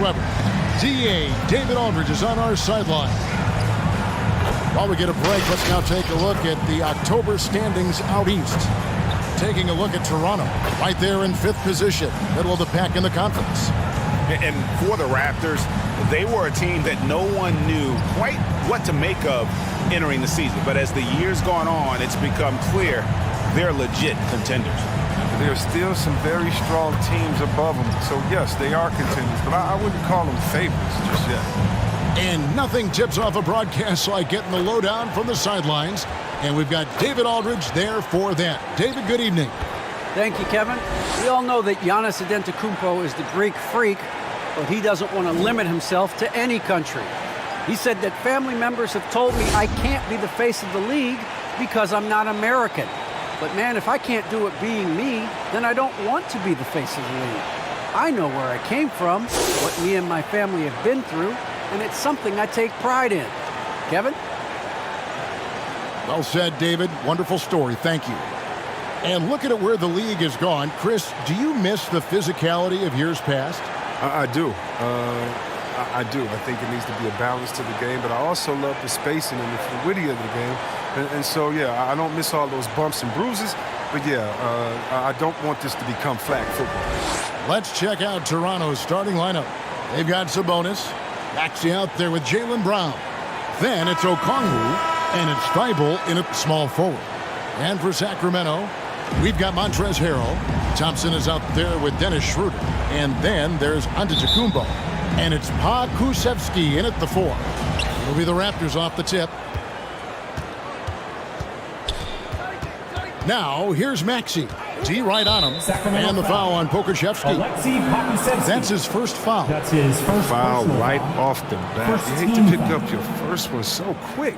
Weber. DA David Aldridge is on our sideline. While we get a break, let's now take a look at the October standings out east. Taking a look at Toronto, right there in 5th position, middle of the pack in the conference. And for the Raptors, they were a team that no one knew quite what to make of entering the season. But as the year's gone on, it's become clear they're legit contenders. There's still some very strong teams above them. So, yes, they are contenders, but I wouldn't call them favorites just yet. And nothing tips off a broadcast like getting the lowdown from the sidelines. And we've got David Aldridge there for that. David, good evening. Thank you, Kevin. We all know that Giannis Antetokounmpo is the Greek freak, but he doesn't want to limit himself to any country. He said that family members have told me I can't be the face of the league because I'm not American. But man, if I can't do it being me, then I don't want to be the face of the league. I know where I came from, what me and my family have been through, and it's something I take pride in. Kevin? Well said, David. Wonderful story. Thank you. And looking at where the league has gone, Chris, do you miss the physicality of years past? I do. I do. I think it needs to be a balance to the game, but I also love the spacing and the fluidity of the game. And so, yeah, I don't miss all those bumps and bruises, but, yeah, I don't want this to become flag football. Let's check out Toronto's starting lineup. They've got Sabonis. Maxey out there with Jaylen Brown. Then it's Okongwu, and it's Thibault in at small forward. And for Sacramento, we've got Montrezl Harrell. Thompson is out there with Dennis Schroeder. And then there's Antetokounmpo. And it's Pa Kusevski in at the 4. It'll be the Raptors off the tip. Now, here's Maxey. D right on him. Sacramento and the foul on Pokusevski. That's his first foul. That's his first foul right off the bat. You hate to pick up your first one so quick.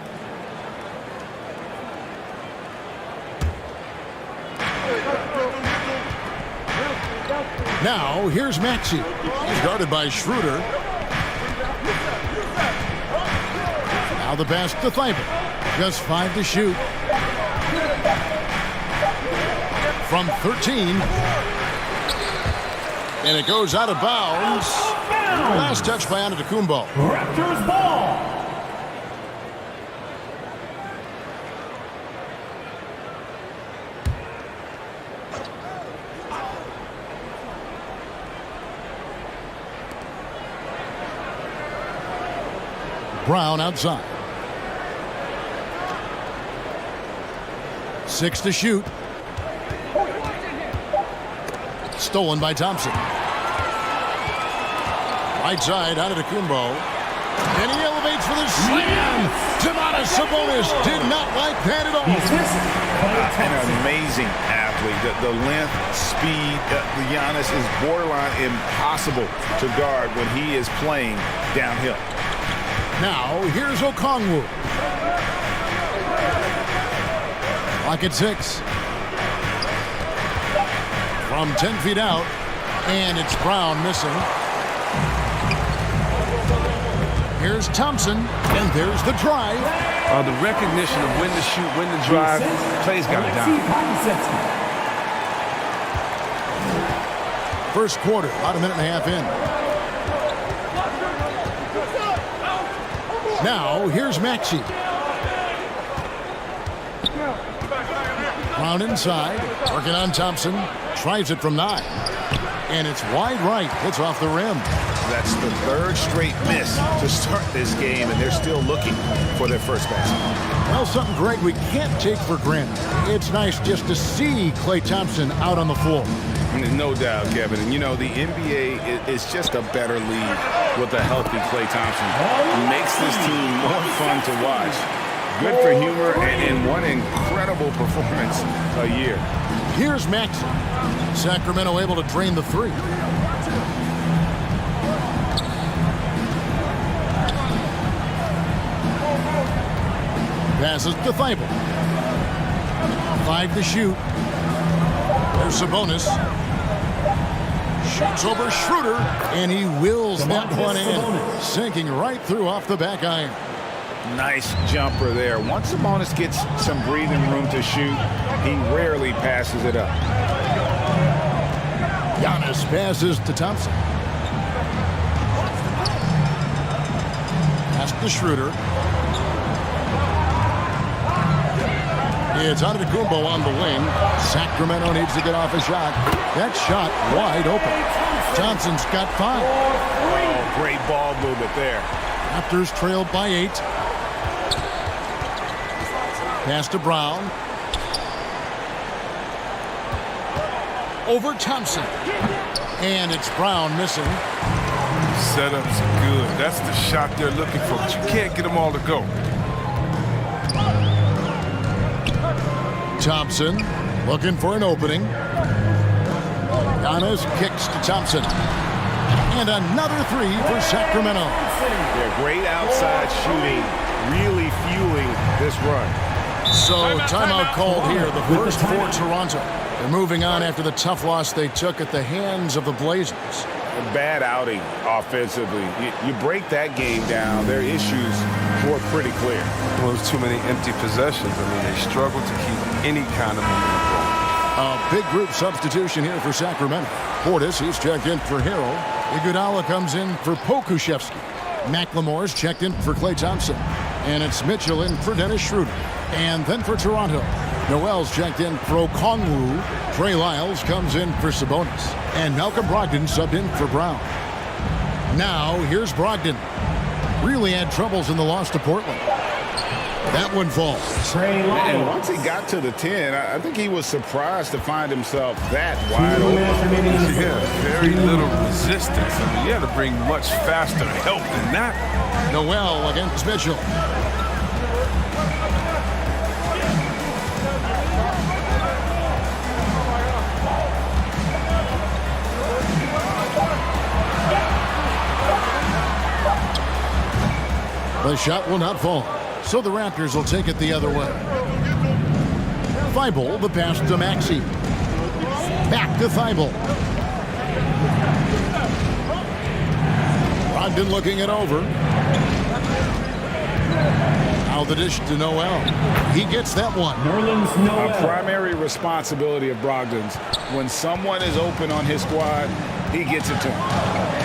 Now, here's Maxey. He's guarded by Schroeder. Now the pass to Thibault. Just 5 to shoot. From 13. And it goes out of bounds. Last touch by Antetokounmpo. Raptors ball. Brown outside. 6 to shoot. Stolen by Thompson. Right side, Antetokounmpo. And he elevates for the slam. Domantas Sabonis did not like that at all. An amazing athlete. The length, speed, Giannis is borderline impossible to guard when he is playing downhill. Now, here's Okongwu. Clock at 6. From 10 feet out, and it's Brown missing. Here's Thompson, and there's the drive. The recognition of when to shoot, when to drive, plays got it down. First quarter, about a minute and a half in. Now, here's Maxey. Brown inside, working on Thompson. Tries it from 9. And it's wide right. Hits off the rim. That's the 3rd straight miss to start this game, and they're still looking for their first basket. Well, something great we can't take for granted. It's nice just to see Klay Thompson out on the floor. No doubt, Kevin. And, you know, the NBA is just a better league with a healthy Klay Thompson. It makes this team more fun to watch. Good for humor and one incredible performance a year. Here's Maxey. Sacramento able to drain the 3. Passes to Thibault. 5 to shoot. There's Sabonis. Shoots over Schroeder, and he wills that one in. Sinking right through off the back iron. Nice jumper there. Once Sabonis gets some breathing room to shoot, he rarely passes it up. Giannis passes to Thompson. Pass to Schroeder. It's Antetokounmpo on the wing. Sacramento needs to get off a shot. That shot wide open. Johnson's got 5. Oh, great ball movement there. Raptors trailed by 8. Pass to Brown. Over Thompson. And it's Brown missing. Setups are good. That's the shot they're looking for, but you can't get them all to go. Thompson looking for an opening. Giannis kicks to Thompson. And another 3 for Sacramento. They're great outside shooting, really fueling this run. So timeout called here, the first for Toronto. They're moving on after the tough loss they took at the hands of the Blazers. A bad outing offensively. You break that game down, their issues were pretty clear. Well, there's too many empty possessions. I mean, they struggle to keep any kind of momentum going. A big group substitution here for Sacramento. Portis, he's checked in for Harrell. Iguodala comes in for Pokuševski. McLemore's checked in for Klay Thompson. And it's Mitchell in for Dennis Schroeder. And then for Toronto, Noel's checked in for Okongwu. Trey Lyles comes in for Sabonis. And Malcolm Brogdon subbed in for Brown. Now, here's Brogdon. Really had troubles in the loss to Portland. That one falls. And once he got to the 10, I think he was surprised to find himself that wide open. Yeah, very little resistance. I mean, you had to bring much faster help than that. Noel against Mitchell. The shot will not fall, so the Raptors will take it the other way. Thibault, the pass to Maxey. Back to Thibault. Brogdon looking it over. Now the dish to Noel. He gets that one. A primary responsibility of Brogdon's. When someone is open on his squad, he gets it to him.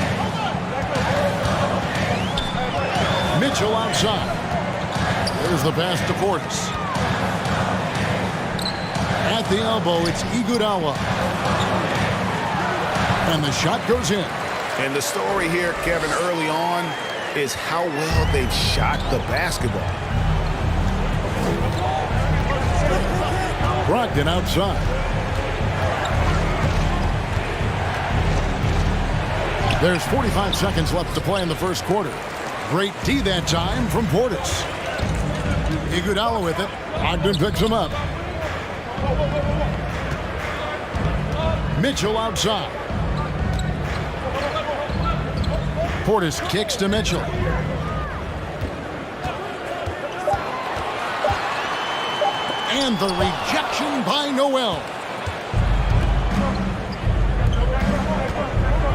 Mitchell outside. There's the pass to Portis. At the elbow, it's Iguodala. And the shot goes in. And the story here, Kevin, early on is how well they've shot the basketball. Brogdon outside. There's 45 seconds left to play in the first quarter. Great D that time from Portis. Iguodala with it. Brogdon picks him up. Mitchell outside. Portis kicks to Mitchell. And the rejection by Noel.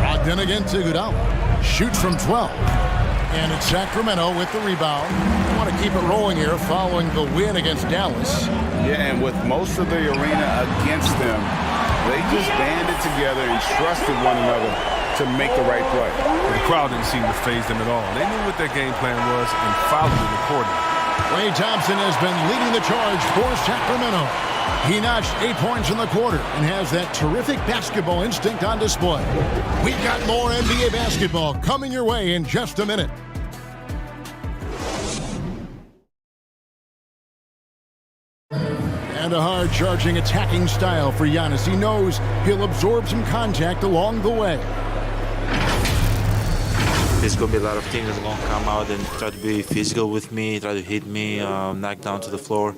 Brogdon against Iguodala. Shoots from 12. And it's Sacramento with the rebound. They want to keep it rolling here following the win against Dallas. Yeah, and with most of the arena against them, they just banded together and trusted one another to make the right play. The crowd didn't seem to faze them at all. They knew what their game plan was and followed it accordingly. Klay Thompson has been leading the charge for Sacramento. He notched 8 points in the quarter and has that terrific basketball instinct on display. We've got more NBA basketball coming your way in just a minute. And a hard-charging attacking style for Giannis. He knows he'll absorb some contact along the way. There's going to be a lot of teams that are going to come out and try to be physical with me, try to hit me, knock down to the floor.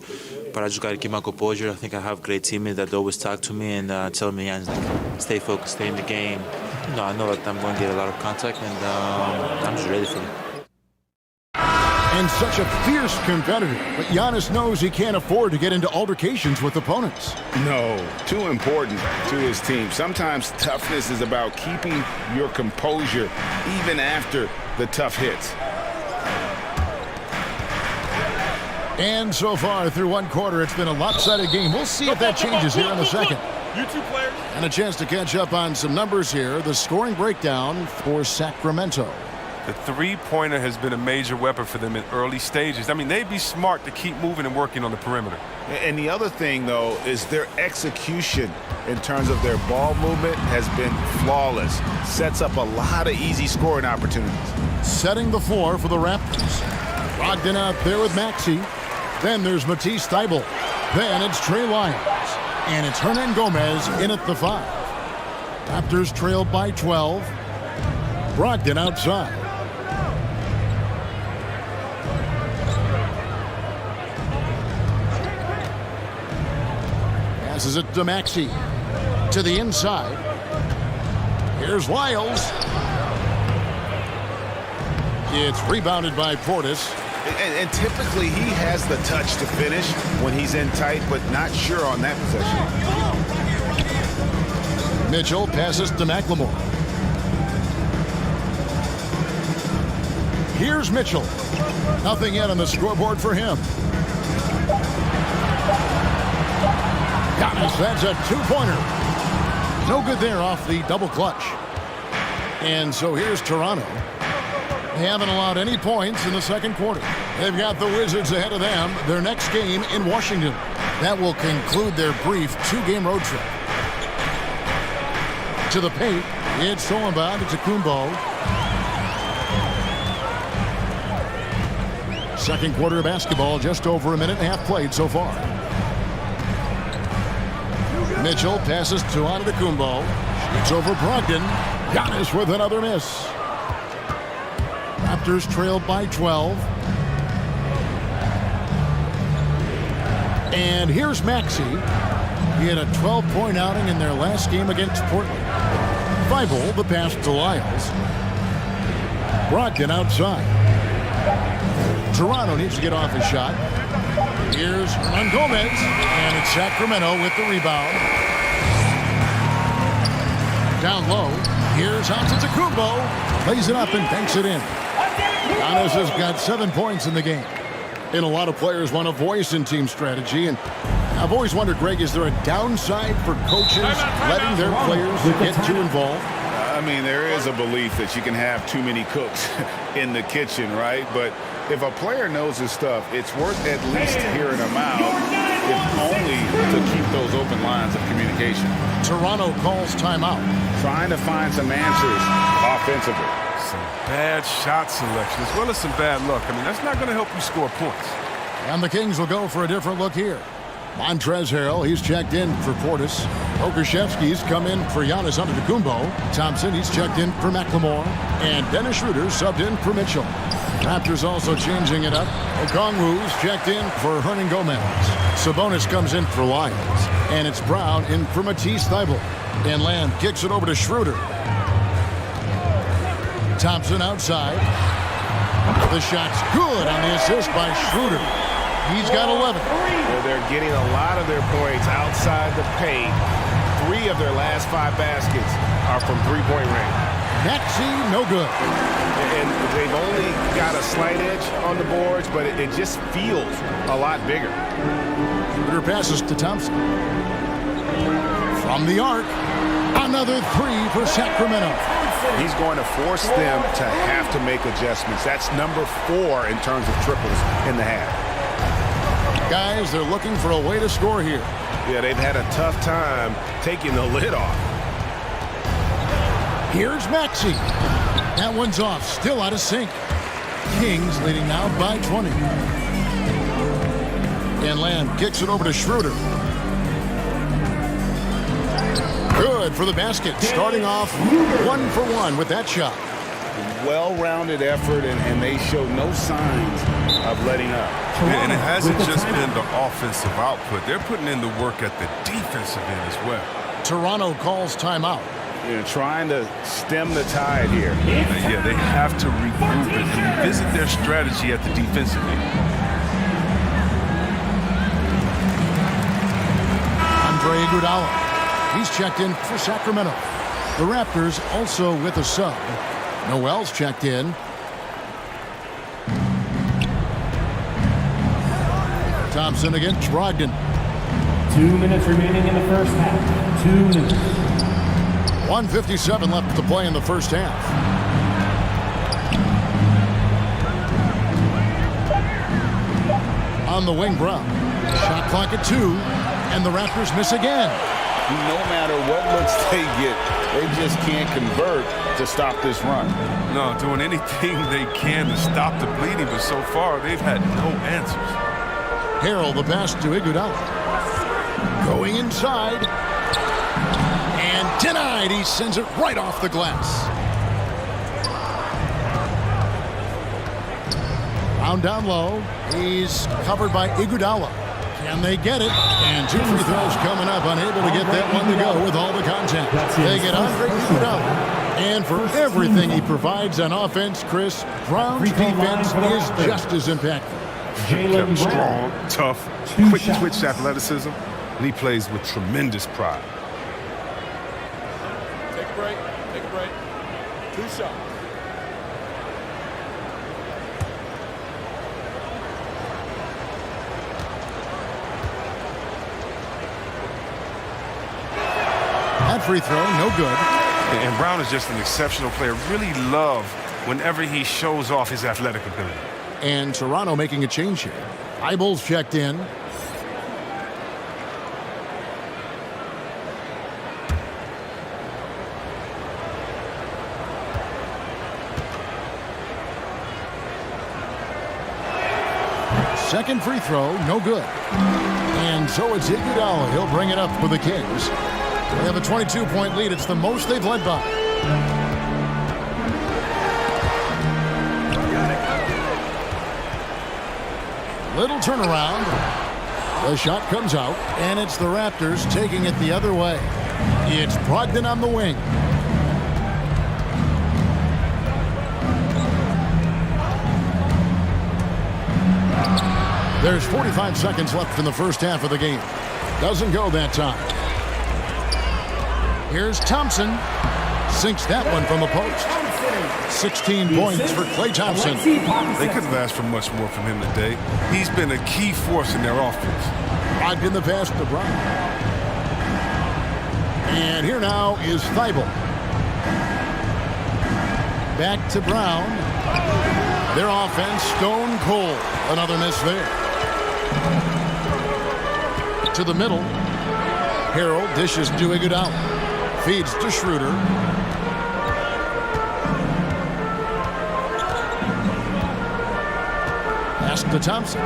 But I just got to keep my composure. I think I have great teammates that always talk to me and tell me, stay focused, stay in the game. You know, I know that I'm going to get a lot of contact, and I'm just ready for it. And such a fierce competitor, but Giannis knows he can't afford to get into altercations with opponents. No, too important to his team. Sometimes toughness is about keeping your composure even after the tough hits. And so far through one quarter, it's been a lopsided game. We'll see if that changes here in the second. You two players. And a chance to catch up on some numbers here. The scoring breakdown for Sacramento. The three-pointer has been a major weapon for them in early stages. I mean, they'd be smart to keep moving and working on the perimeter. And the other thing, though, is their execution in terms of their ball movement has been flawless. Sets up a lot of easy scoring opportunities. Setting the floor for the Raptors. Brogdon out there with Maxey. Then there's Matisse Thybulle. Then it's Trey Lyons. And it's Hernan Gomez in at the 5. Raptors trail by 12. Brogdon outside. Passes it to Maxey. To the inside. Here's Lyles. It's rebounded by Portis. And typically he has the touch to finish when he's in tight, but not sure on that possession. Mitchell passes to McLemore. Here's Mitchell. Nothing yet on the scoreboard for him. Giannis, that's a two-pointer. No good there off the double clutch. And so here's Toronto. They haven't allowed any points in the second quarter. They've got the Wizards ahead of them. Their next game in Washington. That will conclude their brief two-game road trip. To the paint, it's Solomon to Kumbo. Second quarter of basketball, just over a minute and a half played so far. Mitchell passes to Antetokounmpo. Shoots over Brogdon. Giannis with another miss. Raptors trail by 12. And here's Maxey. He had a 12-point outing in their last game against Portland. Thybulle, the pass to Lyles. Brogdon outside. Toronto needs to get off his shot. Here's Hernan Gomez. And it's Sacramento with the rebound. Down low. Here's Antetokounmpo. Lays it up and banks it in. Giannis has got 7 points in the game. And a lot of players want a voice in team strategy. And I've always wondered, Greg, is there a downside for coaches letting their players get too involved? I mean, there is a belief that you can have too many cooks in the kitchen, right? But if a player knows his stuff, it's worth at least hearing him out, if only to keep those open lines of communication. Toronto calls timeout. Trying to find some answers offensively. Some bad shot selection as well as some bad luck. I mean, that's not going to help you score points. And the Kings will go for a different look here. Montrezl Harrell, he's checked in for Portis. Okashevsky's come in for Giannis Antetokounmpo. Thompson, he's checked in for McLemore. And Dennis Schroeder subbed in for Mitchell. Raptors also changing it up. Okongwu's checked in for Hernan Gomez. Sabonis comes in for Lyons. And it's Brown in for Matisse Thybulle. And Lamb kicks it over to Schroeder. Thompson outside. The shot's good on the assist by Schroeder. He's got 11. Well, they're getting a lot of their points outside the paint. 3 of their last 5 baskets are from three-point range. Maxey, no good. And they've only got a slight edge on the boards, but it just feels a lot bigger. Schroeder passes to Thompson. From the arc, another 3 for Sacramento. He's going to force them to have to make adjustments. That's number 4 in terms of triples in the half. Guys, they're looking for a way to score here. Yeah, they've had a tough time taking the lid off. Here's Maxey. That one's off, still out of sync. Kings leading now by 20. And Lamb kicks it over to Schroeder. Good for the basket, starting off 1 for 1 with that shot. Well-rounded effort, and they show no signs of letting up. And it hasn't just been the offensive output. They're putting in the work at the defensive end as well. Toronto calls timeout. You know, trying to stem the tide here. Yeah, they have to regroup and revisit their strategy at the defensive end. Andre Iguodala. He's checked in for Sacramento. The Raptors also with a sub. Noel's checked in. Thompson against Brogdon. 2 minutes remaining in the first half. 2 minutes. 1:57 left to play in the first half. on the wing, Brown. Shot clock at 2, and the Raptors miss again. No matter what looks they get, they just can't convert to stop this run. No, doing anything they can to stop the bleeding, but so far they've had no answers. Harrell, the pass to Iguodala. Going inside. And denied. He sends it right off the glass. Brown down low. He's covered by Iguodala. Can they get it? And 2 free throws coming up. Unable to get that one to go with all the contact. They get Andre Iguodala. And for everything he provides on offense, Chris, Brown's defense is just as impactful. Kept strong, tough, quick twitch athleticism, and he plays with tremendous pride. Take a break. Take a break. 2 shots. That free throw, no good. And Brown is just an exceptional player. Really love whenever he shows off his athletic ability. And Toronto making a change here. Eibel's checked in. Second free throw, no good. And so it's Iguodala. He'll bring it up for the Kings. They have a 22-point lead. It's the most they've led by. Little turnaround. The shot comes out, and it's the Raptors taking it the other way. It's Brogdon on the wing. There's 45 seconds left in the first half of the game. Doesn't go that time. Here's Thompson. Sinks that one from the post. 16 points for Klay Thompson. They couldn't have asked for much more from him today. He's been a key force in their offense. Brogdon the pass to Brown. And here now is Thibault. Back to Brown. Their offense stone cold. Another miss there. To the middle. Harrell dishes to Iguodala. Feeds to Schroeder. Pass to Thompson.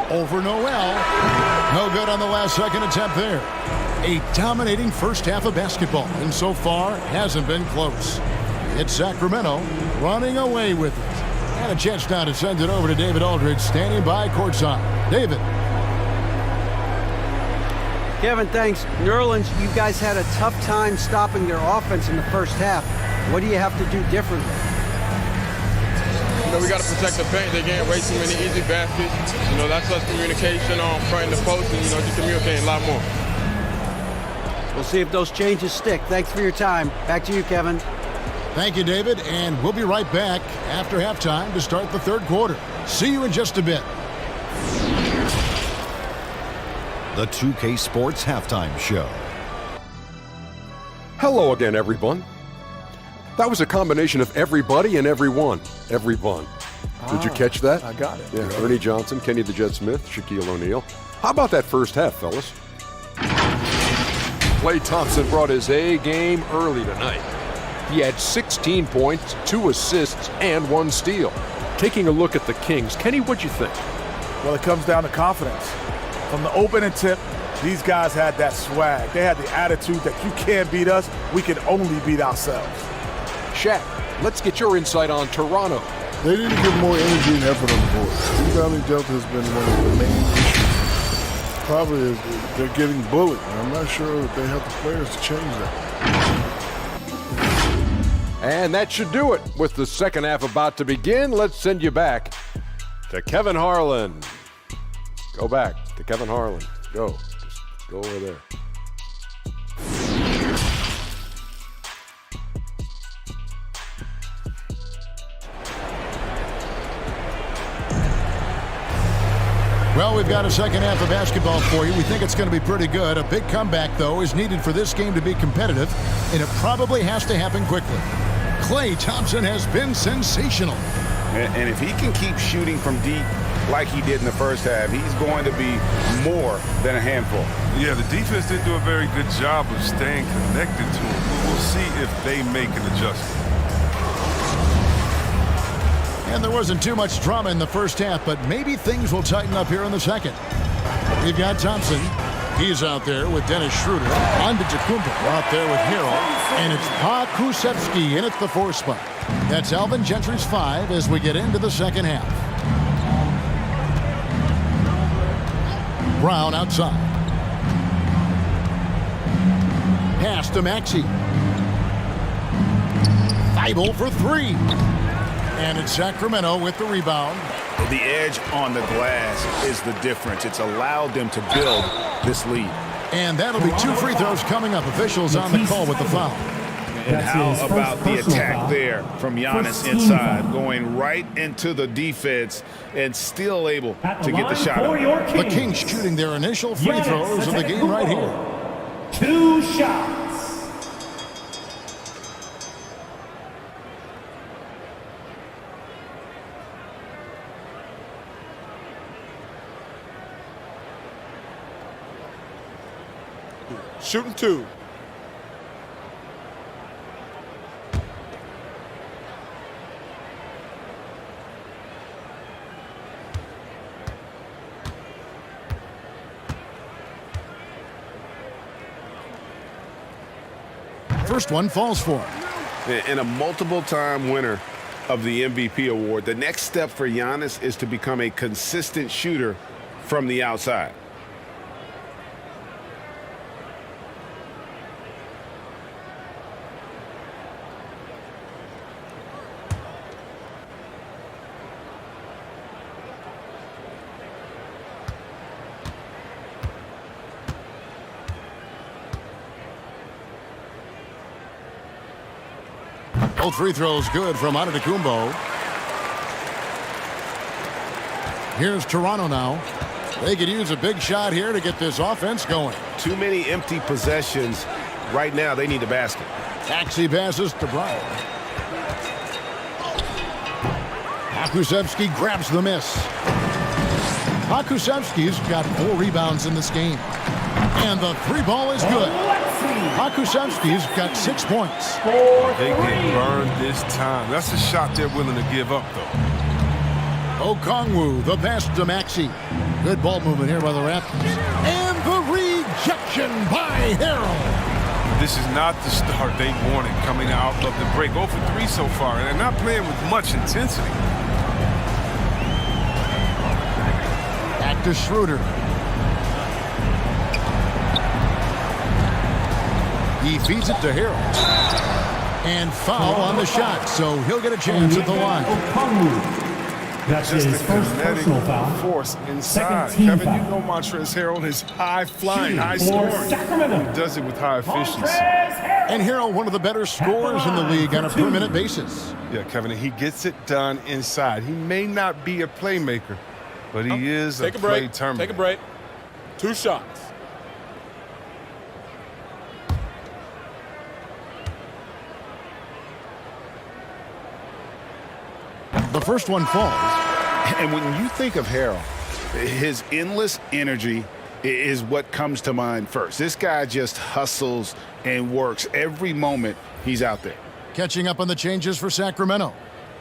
Over Noel. No good on the last second attempt there. A dominating first half of basketball, and so far hasn't been close. It's Sacramento running away with it. And a chance now to send it over to David Aldridge, standing by courtside. David. Kevin, thanks. New Orleans, you guys had a tough time stopping their offense in the first half. What do you have to do differently? We got to protect the paint. They getting way too many easy baskets. That's us communication on front and the post, and, just communicating a lot more. We'll see if those changes stick. Thanks for your time. Back to you, Kevin. Thank you, David, and we'll be right back after halftime to start the third quarter. See you in just a bit. The 2K Sports Halftime Show. Hello again, everyone. That was a combination of everybody and everyone. Everyone. Did you catch that? I got it. Yeah, Ernie Johnson, Kenny the Jet Smith, Shaquille O'Neal. How about that first half, fellas? Klay Thompson brought his A game early tonight. He had 16 points, 2 assists, and 1 steal. Taking a look at the Kings, Kenny, what'd you think? Well, it comes down to confidence. From the opening tip, these guys had that swag. They had the attitude that you can't beat us, we can only beat ourselves. Shaq, let's get your insight on Toronto. They need to get more energy and effort on the board. Rebounding delta has been one of the main issues. Probably they're getting bullied. I'm not sure that they have the players to change that. And that should do it. With the second half about to begin, let's send you back to Kevin Harlan. Go back to Kevin Harlan. Go. Just go over there. Well, we've got a second half of basketball for you. We think it's going to be pretty good. A big comeback, though, is needed for this game to be competitive, and it probably has to happen quickly. Klay Thompson has been sensational. And if he can keep shooting from deep like he did in the first half, he's going to be more than a handful. Yeah, the defense didn't do a very good job of staying connected to him. We'll see if they make an adjustment. And there wasn't too much drama in the first half, but maybe things will tighten up here in the second. We've got Thompson. He's out there with Dennis Schroeder. Antetokounmpo out there with Harrell. And it's Pokusevski in at the 4 spot. That's Alvin Gentry's 5 as we get into the second half. Brown outside. Pass to Maxey. Thibault for 3. And it's Sacramento with the rebound. The edge on the glass is the difference. It's allowed them to build this lead. And that'll be 2 free throws coming up. Officials on the call with the foul. And how about the attack there from Giannis inside, going right into the defense and still able to get the shot up. The Kings shooting their initial free throws of the game right here. 2 shots. Shooting 2. First one falls for him. And a multiple-time winner of the MVP award, the next step for Giannis is to become a consistent shooter from the outside. Both free throws good from Antetokounmpo. Here's Toronto now. They could use a big shot here to get this offense going. Too many empty possessions. Right now, they need the basket. Maxey passes to Brown. Pokusevski grabs the miss. Pokusevski's got 4 rebounds in this game. And the 3 ball is good. Pokusevski's got 6 points. They get burned this time. That's a shot they're willing to give up, though. Okongwu, the pass to Maxey. Good ball movement here by the Raptors. And the rejection by Harrell. This is not the start they wanted coming out of the break. 0 for 3 so far, and they're not playing with much intensity. Back to Schroeder. He feeds it to Harrell. And foul on the shot, so he'll get a chance at the line. That's just his the first personal kinetic foul. Force inside. Second team Kevin, foul. you know Montrezl Harrell is high-flying, Shooting for high-scoring. Sacramento. He does it with high efficiency. And Harrell, one of the better scorers in the league on a per-minute basis. Yeah, Kevin, he gets it done inside. He may not be a playmaker, but he is a play terminator. Take a break. 2 shots. The first one falls. And when you think of Harrell, his endless energy is what comes to mind first. This guy just hustles and works every moment he's out there. Catching up on the changes for Sacramento.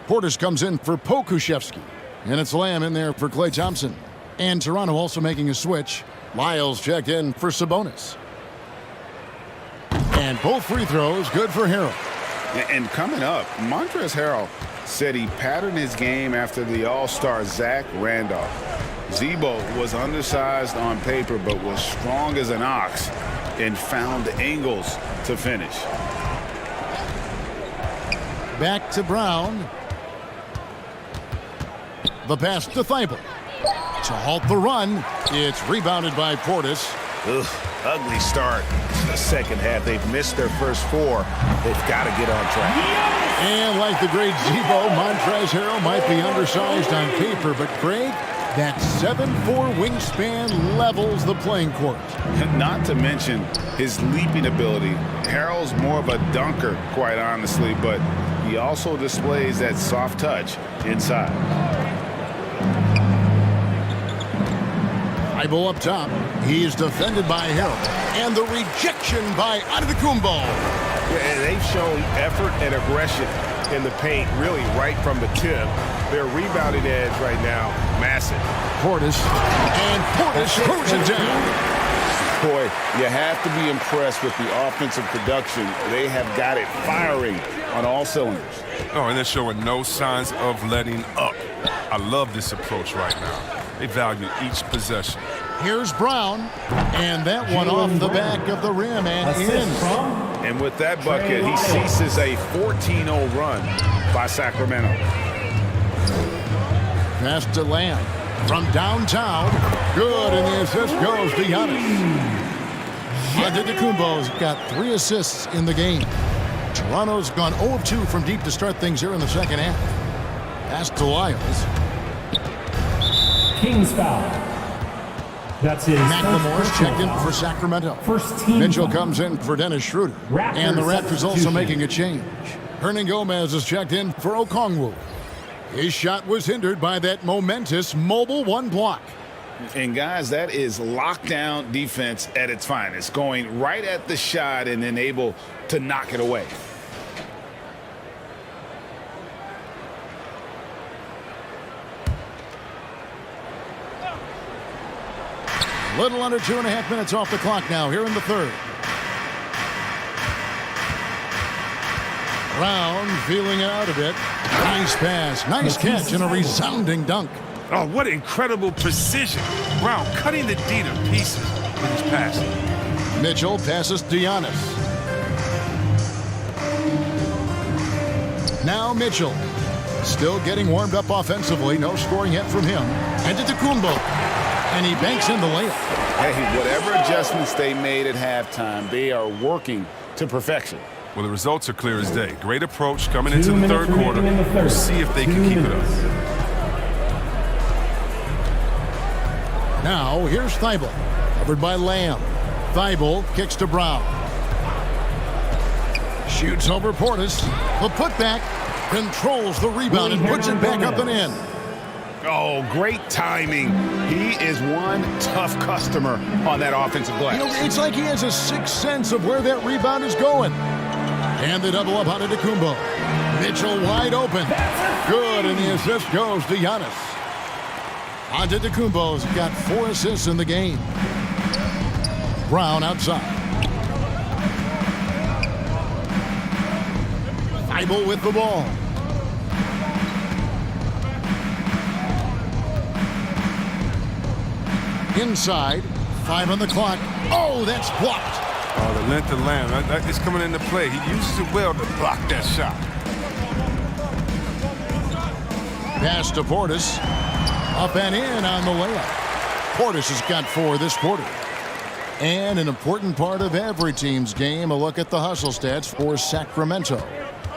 Portis comes in for Pokusevski. And it's Lamb in there for Klay Thompson. And Toronto also making a switch. Lyles checked in for Sabonis. And both free throws good for Harrell. And coming up, Montrezl Harrell said he patterned his game after the All-Star Zach Randolph. Zebo was undersized on paper but was strong as an ox and found angles to finish. Back to Brown. The pass to Thibault. To halt the run, it's rebounded by Portis. Ugh, ugly start to the second half. They've missed their first 4. They've got to get on track. And like the great Zebo, Montrezl Harrell might be undersized on paper, but Craig, that 7'4" wingspan levels the playing court. Not to mention his leaping ability. Harrell's more of a dunker, quite honestly, but he also displays that soft touch inside. Thibault up top. He's defended by Harold. And the rejection by Antetokounmpo. And they've shown effort and aggression in the paint, really right from the tip. Their rebounding edge right now, massive. Portis. And Portis throws it down. Boy, you have to be impressed with the offensive production. They have got it firing on all cylinders. Oh, and they're showing no signs of letting up. I love this approach right now. They value each possession. Here's Brown, and that one off the back of the rim and in. And with that bucket, he ceases a 14-0 run by Sacramento. Pass to Lamb from downtown. Good, and the assist goes to Giannis. Antetokounmpo's got 3 assists in the game. Toronto's gone 0 of 2 from deep to start things here in the second half. Pass to Lyles. Kings foul. That's it. McLemore's checked in for Sacramento. First team Mitchell foul. comes in for Dennis Schroeder. Raptors And the Raptors also substitution. making a change. Hernan Gomez is checked in for Okongwu. His shot was hindered by that momentous mobile 1 block. And guys, that is lockdown defense at its finest, going right at the shot and then able to knock it away. Little under 2.5 minutes off the clock now here in the third. Brown feeling it out a bit. Nice pass, nice catch, and a resounding dunk. Oh, what incredible precision. Brown cutting the D to pieces with his passing. Mitchell passes to Giannis. Now Mitchell. Still getting warmed up offensively. No scoring yet from him. And Antetokounmpo. And he banks in the layup. Hey, whatever adjustments they made at halftime, they are working to perfection. Well, the results are clear as day. Great approach coming into the third quarter. We'll see if they can keep it up. Now, here's Thibault. Covered by Lamb. Thibault kicks to Brown. Shoots over Portis. The putback. Controls the rebound and puts it back up and in. Oh, great timing. He is one tough customer on that offensive glass. You know, it's like he has a sixth sense of where that rebound is going. And the double up on Antetokounmpo. Mitchell wide open. Good, and the assist goes to Giannis. Antetokounmpo's got 4 assists in the game. Brown outside. Thibault with the ball. Inside, 5 on the clock. Oh, that's blocked. Oh, the length of Lamb. That is coming into play. He uses it well to block that shot. Pass to Portis. Up and in on the layup. Portis has got 4 this quarter. And an important part of every team's game, a look at the hustle stats for Sacramento.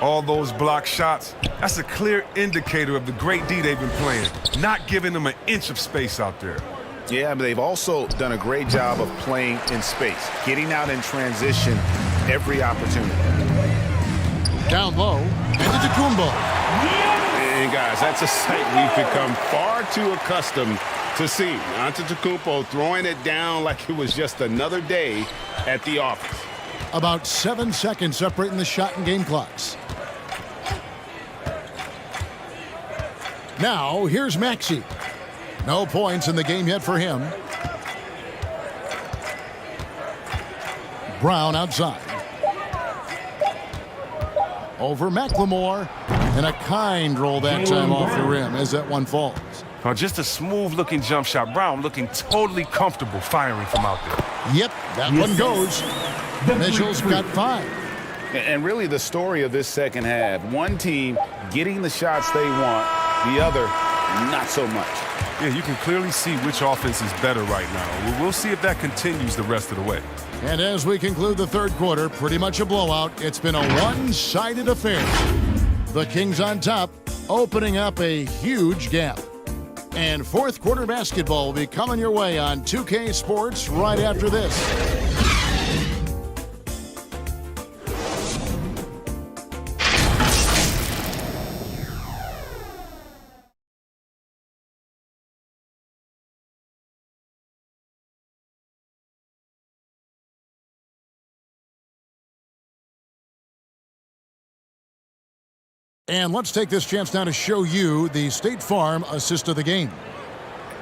All those block shots, that's a clear indicator of the great D they've been playing. Not giving them an inch of space out there. Yeah, but they've also done a great job of playing in space, getting out in transition every opportunity. Down low, Antetokounmpo. And guys, that's a sight we've become far too accustomed to seeing. Antetokounmpo throwing it down like it was just another day at the office. About 7 seconds separating the shot and game clocks. Now, here's Maxey. No points in the game yet for him. Brown outside. Over McLemore. And a kind roll that time off the rim as that one falls. Oh, just a smooth-looking jump shot. Brown looking totally comfortable firing from out there. Yep, that one goes. Mitchell's got 5. And really the story of this second half, one team getting the shots they want, the other not so much. Yeah, you can clearly see which offense is better right now. We'll see if that continues the rest of the way. And as we conclude the third quarter, pretty much a blowout. It's been a one-sided affair. The Kings on top, opening up a huge gap. And fourth quarter basketball will be coming your way on 2K Sports right after this. And let's take this chance now to show you the State Farm assist of the game.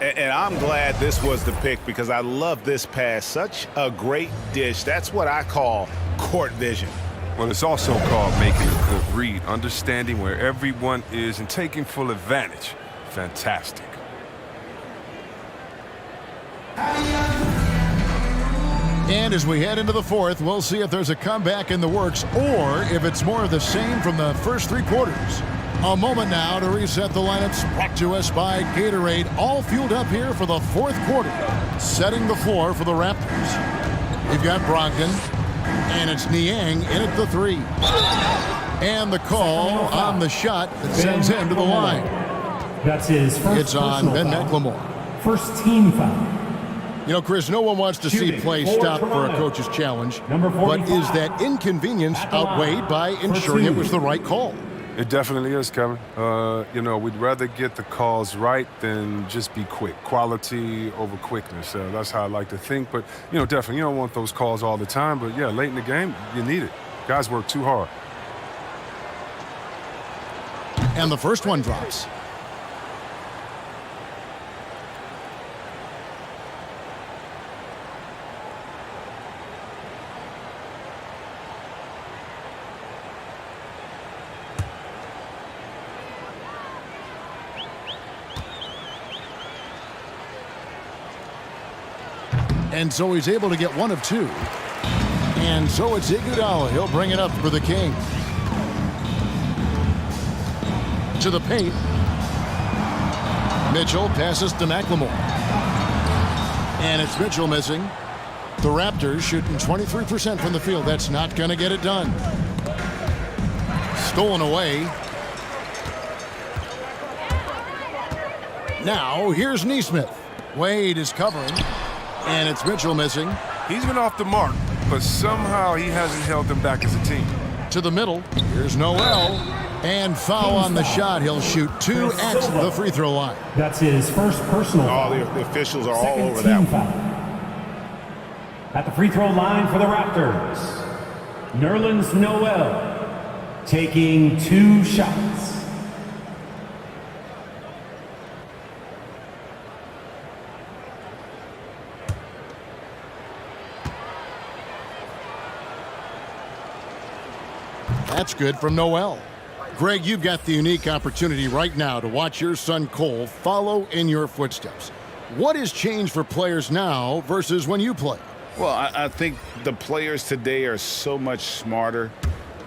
And I'm glad this was the pick because I love this pass. Such a great dish. That's what I call court vision. Well, it's also called making a good read, understanding where everyone is and taking full advantage. Fantastic. And as we head into the fourth, we'll see if there's a comeback in the works or if it's more of the same from the first 3 quarters. A moment now to reset the lineups, brought to us by Gatorade, all fueled up here for the fourth quarter. Setting the floor for the Raptors. We've got Brogdon, and it's Niang in at the 3. And the call on the shot that sends him to the line. That's his first. It's on Ben McLemore. First team foul. You know, Chris, no one wants to see play stop for a coach's challenge, but is that inconvenience outweighed by ensuring it was the right call? It definitely is, Kevin. You know, we'd rather get the calls right than just be quick. Quality over quickness. That's how I like to think. But, you know, definitely, you don't want those calls all the time. But, yeah, late in the game, you need it. Guys work too hard. And the first one drops. And so he's able to get 1 of 2. And so it's Iguodala. He'll bring it up for the Kings. To the paint. Mitchell passes to McLemore. And it's Mitchell missing. The Raptors shooting 23% from the field. That's not going to get it done. Stolen away. Now here's Nesmith. Wade is covering. And it's Mitchell missing. He's been off the mark, but somehow he hasn't held them back as a team. To the middle. Here's Noel. And foul on the shot. He'll shoot 2 at the free throw line. That's his first personal foul. The officials are all over Second that team foul. At the free throw line for the Raptors, Nerlens Noel taking 2 shots. That's good from Noel. Greg, you've got the unique opportunity right now to watch your son Cole follow in your footsteps. What has changed for players now versus when you played? Well, I think the players today are so much smarter,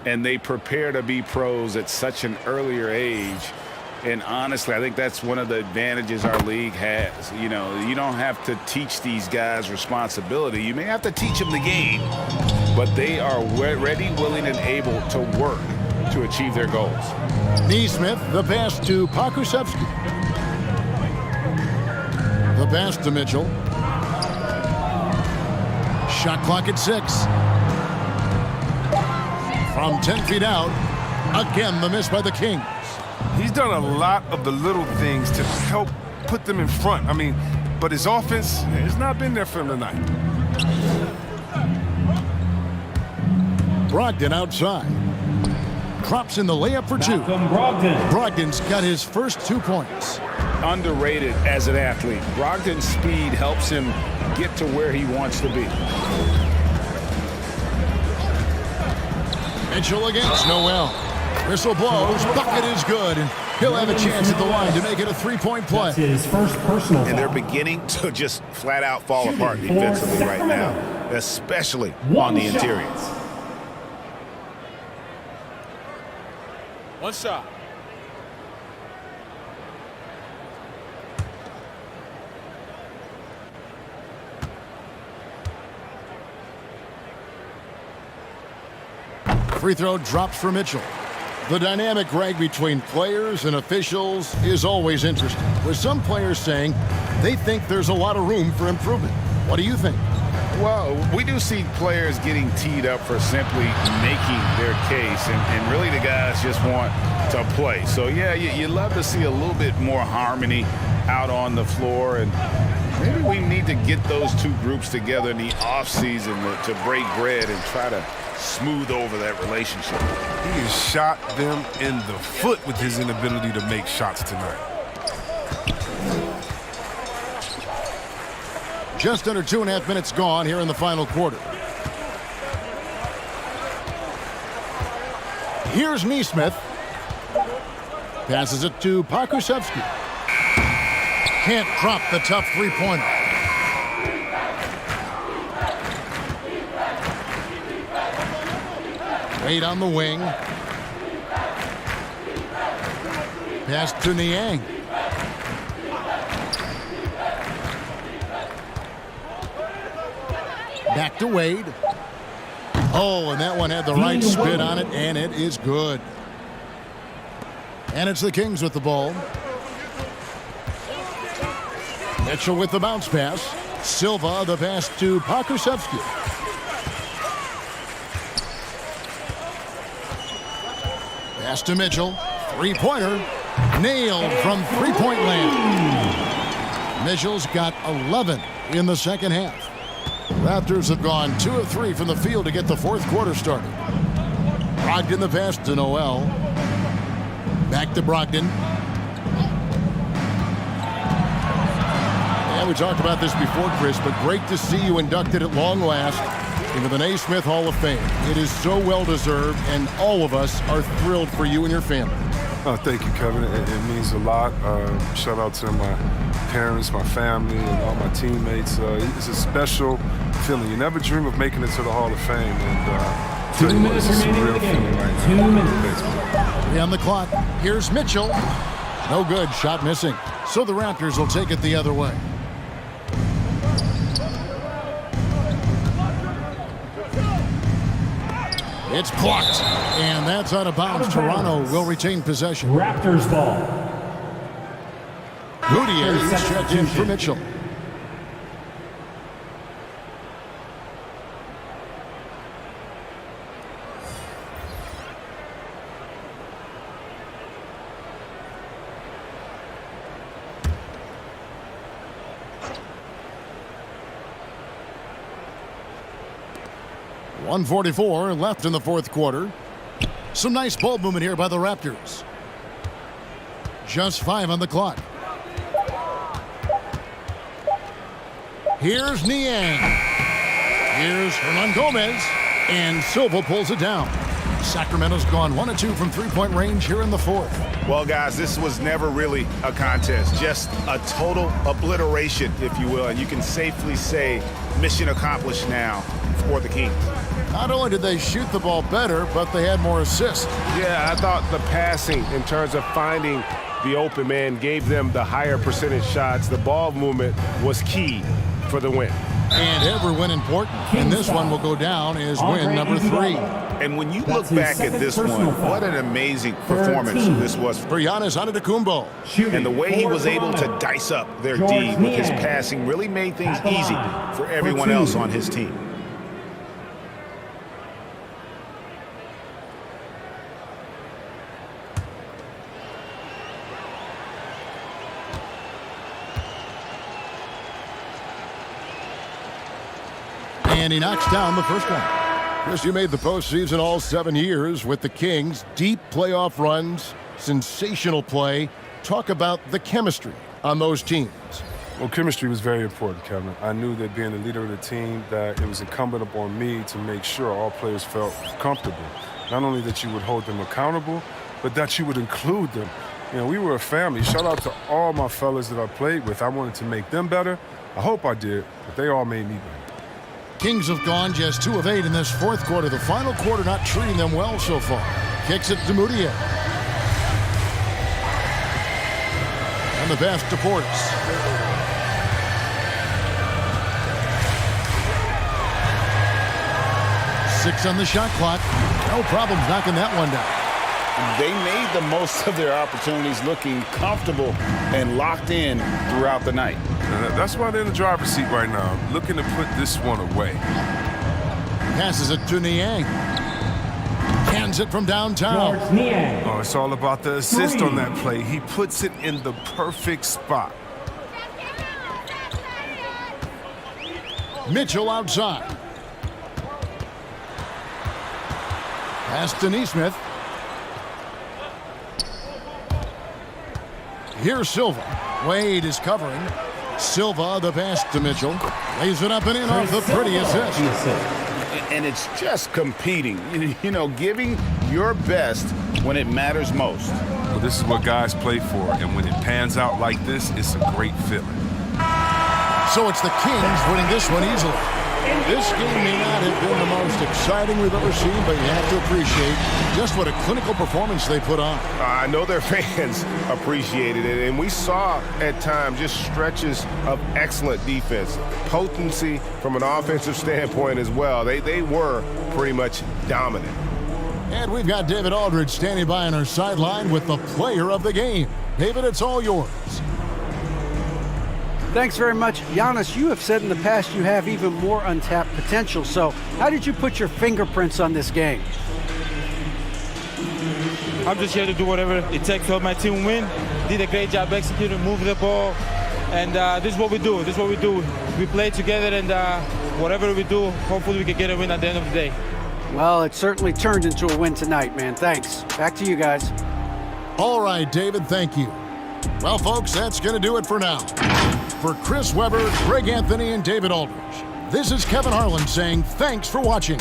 and they prepare to be pros at such an earlier age. And honestly, I think that's one of the advantages our league has. You know, you don't have to teach these guys responsibility. You may have to teach them the game, but they are ready, willing, and able to work to achieve their goals. Nesmith, the pass to Pokusevski. The pass to Mitchell. Shot clock at 6. From 10 feet out, again the miss by the Kings. He's done a lot of the little things to help put them in front. I mean, but his offense has not been there for him tonight. Brogdon outside. Drops in the layup for 2. Brogdon's got his first 2 points. Underrated as an athlete. Brogdon's speed helps him get to where he wants to be. Mitchell against Noel. Whistle blows. Bucket is good. And he'll have a chance at the line to make it a 3-point play. That's his first personal foul. And they're beginning to just flat out fall apart defensively right now, especially on the interior. One shot. Free throw drops for Mitchell. The dynamic, Greg, between players and officials is always interesting, with some players saying they think there's a lot of room for improvement. What do you think? Well, we do see players getting teed up for simply making their case, and really the guys just want to play. So, yeah, you love to see a little bit more harmony out on the floor, and Maybe we need to get those two groups together in the offseason to break bread and try to smooth over that relationship. He has shot them in the foot with his inability to make shots tonight. Just under 2.5 minutes gone here in the final quarter. Here's Neesmith. Passes it to Pokusevski. Can't drop the tough three-pointer. Wade on the wing. Pass to Niang. Back to Wade. Oh, and that one had the right spin on it, and it is good. And it's the Kings with the ball. Mitchell with the bounce pass. Silva the pass to Pokusevski. Pass to Mitchell. Three-pointer. Nailed from three-point land. Mitchell's got 11 in the second half. Raptors have gone 2 of 3 from the field to get the fourth quarter started. Brogdon the pass to Noel. Back to Brogdon. Yeah, we talked about this before, Chris, but great to see you inducted at long last into the Naismith Hall of Fame. It is so well-deserved, and all of us are thrilled for you and your family. Oh, thank you, Kevin. It means a lot. Shout out to my parents, my family, and all my teammates. It's a special feeling. You never dream of making it to the Hall of Fame, and 2 minutes remaining in the game. 2 minutes. 3 on the clock. Here's Mitchell. No good. Shot missing. So the Raptors will take it the other way. It's blocked. And that's out of bounds. Toronto will retain possession. Raptors ball. Gutierrez is checked in for Mitchell. .144 left in the fourth quarter. Some nice ball movement here by the Raptors. Just 5 on the clock. Here's Niang. Here's Hernan Gomez. And Silva pulls it down. Sacramento's gone 1 of 2 from three-point range here in the fourth. Well, guys, this was never really a contest. Just a total obliteration, if you will. And you can safely say mission accomplished now for the Kings. Not only did they shoot the ball better, but they had more assists. Yeah, I thought the passing in terms of finding the open man gave them the higher percentage shots. The ball movement was key for the win. And every win important. And this one will go down as win number 3. And when you look back at this one, what an amazing performance this was for Giannis Antetokounmpo. And the way he was able to dice up their D with his passing really made things easy for everyone else on his team. And he knocks down the first one. Chris, you made the postseason all 7 years with the Kings. Deep playoff runs, sensational play. Talk about the chemistry on those teams. Well, chemistry was very important, Kevin. I knew that being the leader of the team, that it was incumbent upon me to make sure all players felt comfortable. Not only that you would hold them accountable, but that you would include them. You know, we were a family. Shout out to all my fellas that I played with. I wanted to make them better. I hope I did, but they all made me better. Kings have gone just 2 of 8 in this fourth quarter. The final quarter not treating them well so far. Kicks it to Moutier. And the pass to Portis. Six on the shot clock. No problems knocking that one down. They made the most of their opportunities, looking comfortable and locked in throughout the night. That's why they're in the driver's seat right now, looking to put this one away. Passes it to Niang. Cans it from downtown. Oh, it's all about the assist on that play. He puts it in the perfect spot. Mitchell outside. Pass to Neesmith. Here's Silva. Wade is covering. Silva, the pass to Mitchell. Lays it up and in off the pretty assist. And it's just competing, you know, giving your best when it matters most. Well, this is what guys play for, and when it pans out like this, it's a great feeling. So it's the Kings winning this one easily. This game may not have been the most exciting we've ever seen, but you have to appreciate just what a clinical performance they put on. I know their fans appreciated it, and we saw at times just stretches of excellent defense, potency from an offensive standpoint as well. They were pretty much dominant. And we've got David Aldridge standing by on our sideline with the player of the game. David, it's all yours. Thanks very much. Giannis, you have said in the past you have even more untapped potential. So how did you put your fingerprints on this game? I'm just here to do whatever it takes to help my team win. Did a great job executing, move the ball. And this is what we do. This is what we do. We play together, and whatever we do, hopefully we can get a win at the end of the day. Well, it certainly turned into a win tonight, man. Thanks. Back to you guys. All right, David, thank you. Well, folks, that's going to do it for now. For Chris Webber, Greg Anthony, and David Aldridge, this is Kevin Harlan saying thanks for watching.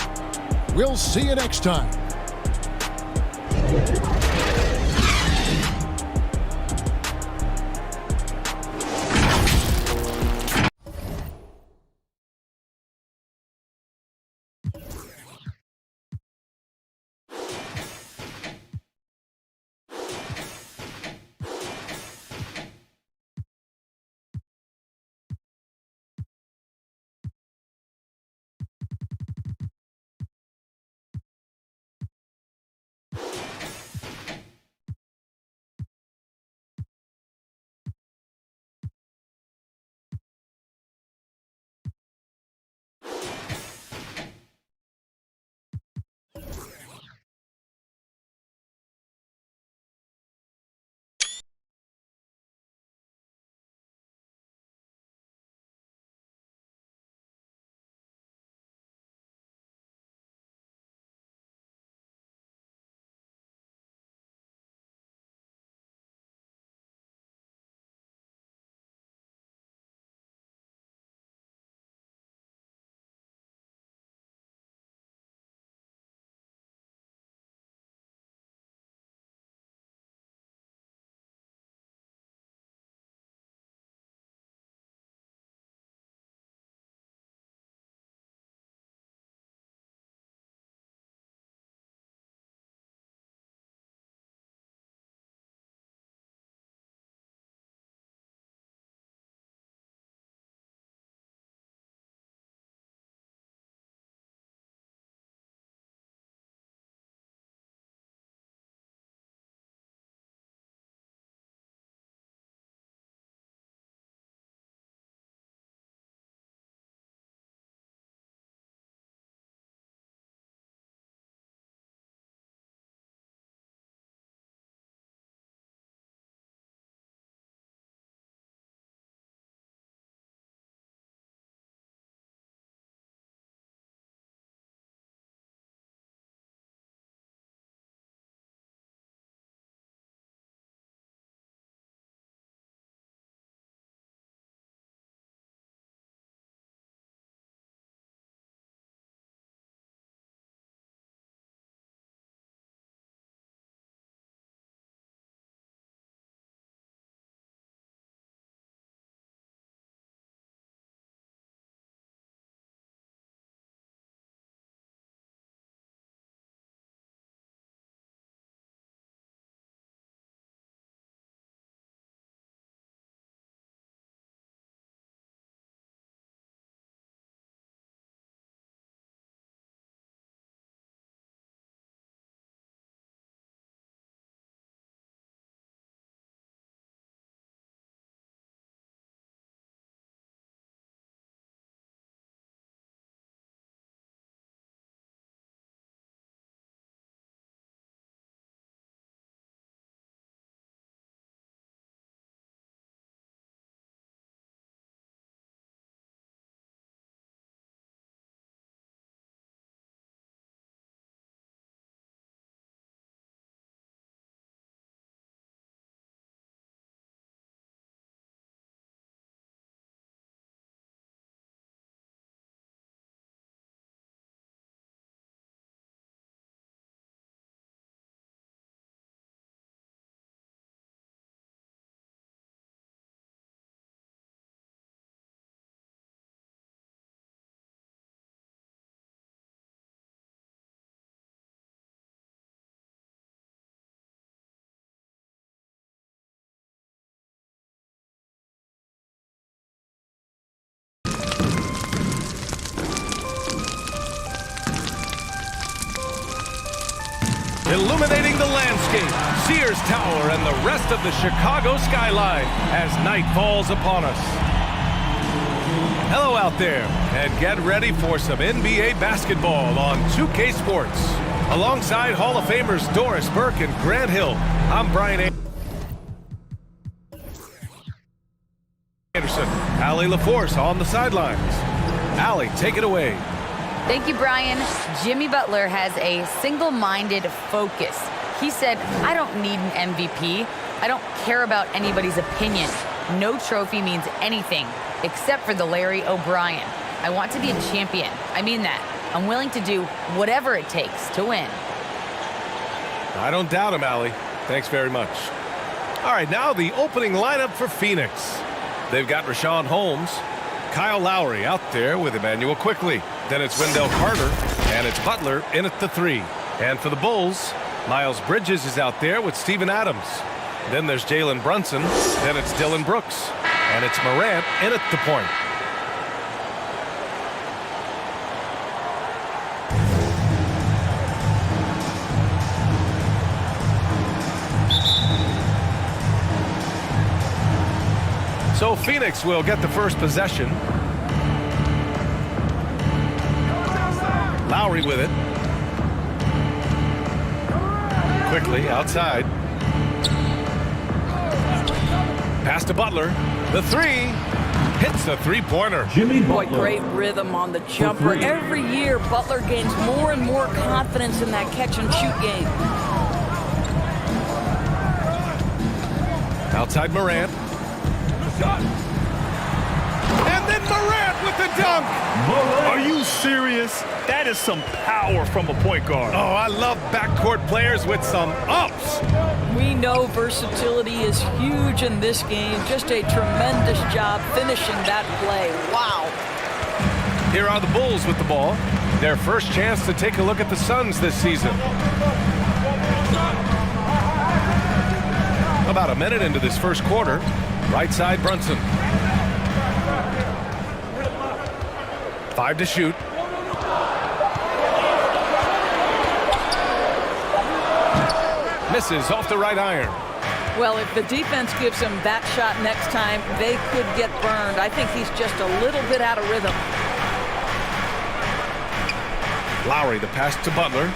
We'll see you next time. illuminating the landscape, Sears Tower, and the rest of the Chicago skyline as night falls upon us. Hello out there, and get ready for some NBA basketball on 2K Sports. Alongside Hall of Famers Doris Burke and Grant Hill, I'm Brian Anderson. Allie LaForce on the sidelines. Allie, take it away. Thank you, Brian. Jimmy Butler has a single-minded focus. He said, I don't need an MVP. I don't care about anybody's opinion. No trophy means anything except for the Larry O'Brien. I want to be a champion. I mean that. I'm willing to do whatever it takes to win. I don't doubt him, Allie. Thanks very much. All right, now the opening lineup for Phoenix. They've got Rashawn Holmes, Kyle Lowry out there with Emmanuel Quickley. Then it's Wendell Carter, and it's Butler in at the 3. And for the Bulls, Miles Bridges is out there with Steven Adams. Then there's Jalen Brunson. Then it's Dylan Brooks. And it's Morant in at the point. So Phoenix will get the first possession. Lowry with it. Quickly outside. Pass to Butler. The 3 hits the three-pointer. Boy, great rhythm on the jumper. Every year, Butler gains more and more confidence in that catch-and-shoot game. Outside Morant. And then Morant with the dunk. Are you serious? That is some power from a point guard. Oh, I love backcourt players with some ups. We know versatility is huge in this game. Just a tremendous job finishing that play. Wow. Here are the Bulls with the ball. Their first chance to take a look at the Suns this season. About a minute into this first quarter. Right side Brunson. 5 to shoot. Misses off the right iron. Well, if the defense gives him that shot next time, they could get burned. I think he's just a little bit out of rhythm. Lowry, the pass to Butler.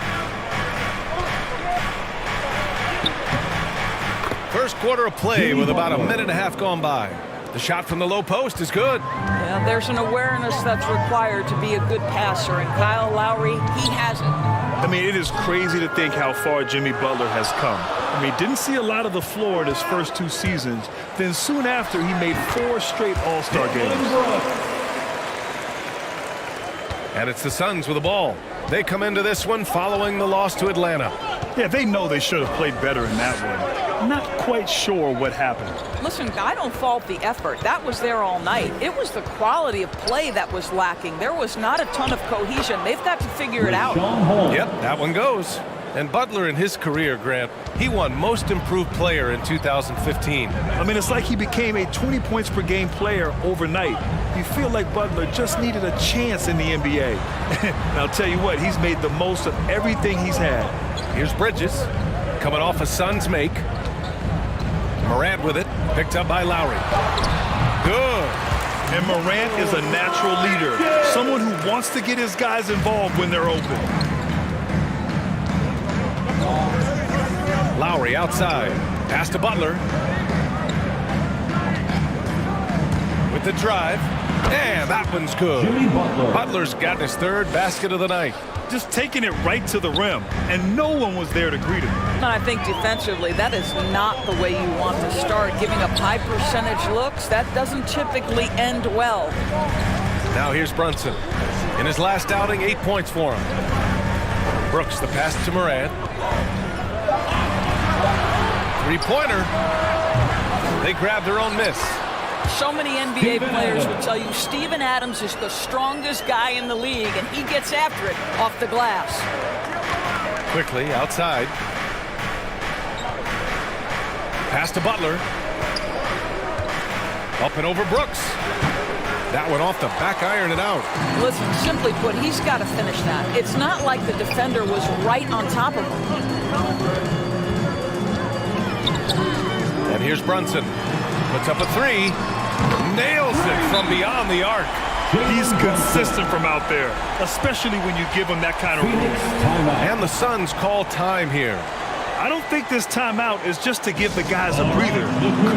First quarter of play with about a minute and a half gone by. The shot from the low post is good. Yeah, there's an awareness that's required to be a good passer, and Kyle Lowry, he has it. I mean, it is crazy to think how far Jimmy Butler has come. I mean, didn't see a lot of the floor in his first 2 seasons. Then soon after, he made 4 straight All-Star games. And it's the Suns with the ball. They come into this one following the loss to Atlanta. Yeah, they know they should have played better in that one. Not quite sure what happened. Listen, I don't fault the effort. That was there all night. It was the quality of play that was lacking. There was not a ton of cohesion. They've got to figure it out. Yep, that one goes. And Butler in his career, Grant, he won Most Improved Player in 2015. I mean, it's like he became a 20 points per game player overnight. You feel like Butler just needed a chance in the NBA. And I'll tell you what, he's made the most of everything he's had. Here's Bridges, coming off a Suns make. Morant with it, picked up by Lowry. Good. And Morant is a natural leader, someone who wants to get his guys involved when they're open. Lowry outside, pass to Butler. With the drive, and that one's good. Butler's got his 3rd basket of the night. Just taking it right to the rim, and no one was there to greet him. And I think defensively, that is not the way you want to start. Giving up high percentage looks, that doesn't typically end well. Now here's Brunson. In his last outing, 8 points for him. Brooks, the pass to Morant. 3-pointer. They grab their own miss. So many NBA players would tell you Steven Adams is the strongest guy in the league, and he gets after it off the glass. Quickly outside. Pass to Butler. Up and over Brooks. That one off the back iron and out. Listen, simply put, he's got to finish that. It's not like the defender was right on top of him. And here's Brunson. Puts up a three. Nails it from beyond the arc. He's consistent from out there, especially when you give him that kind of room. And the Suns call time here. I don't think this timeout is just to give the guys a breather.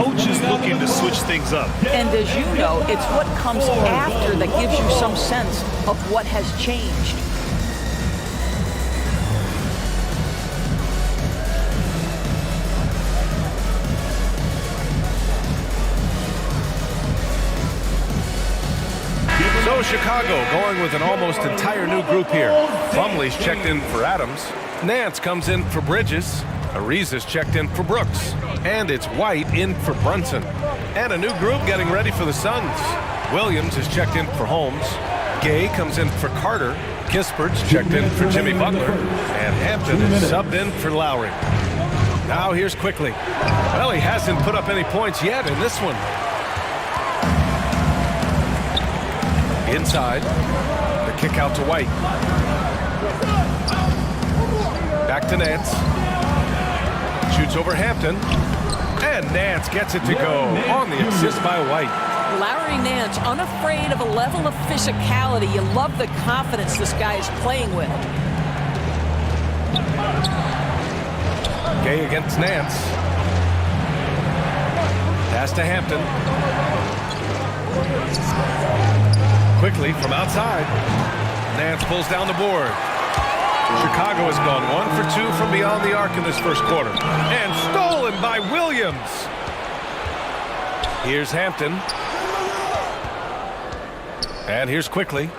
Coach is looking to switch things up. And as you know, it's what comes after that gives you some sense of what has changed. So Chicago going with an almost entire new group here. Plumlee's checked in for Adams. Nance comes in for Bridges. Ariza's checked in for Brooks. And it's White in for Brunson. And a new group getting ready for the Suns. Williams is checked in for Holmes. Gay comes in for Carter. Kispert's checked in for Jimmy Butler. And Hampton is subbed in for Lowry. Now here's Quickly. Well, he hasn't put up any points yet in this one. Inside, the kick out to White. Back to Nance. Shoots over Hampton. And Nance gets it to go on the assist by White. Larry Nance, unafraid of a level of physicality. You love the confidence this guy is playing with. Gay against Nance. Pass to Hampton. Quickly from outside. Nance pulls down the board. Chicago has gone 1 for 2 from beyond the arc in this first quarter. And stolen by Williams. Here's Hampton. And here's Quickly.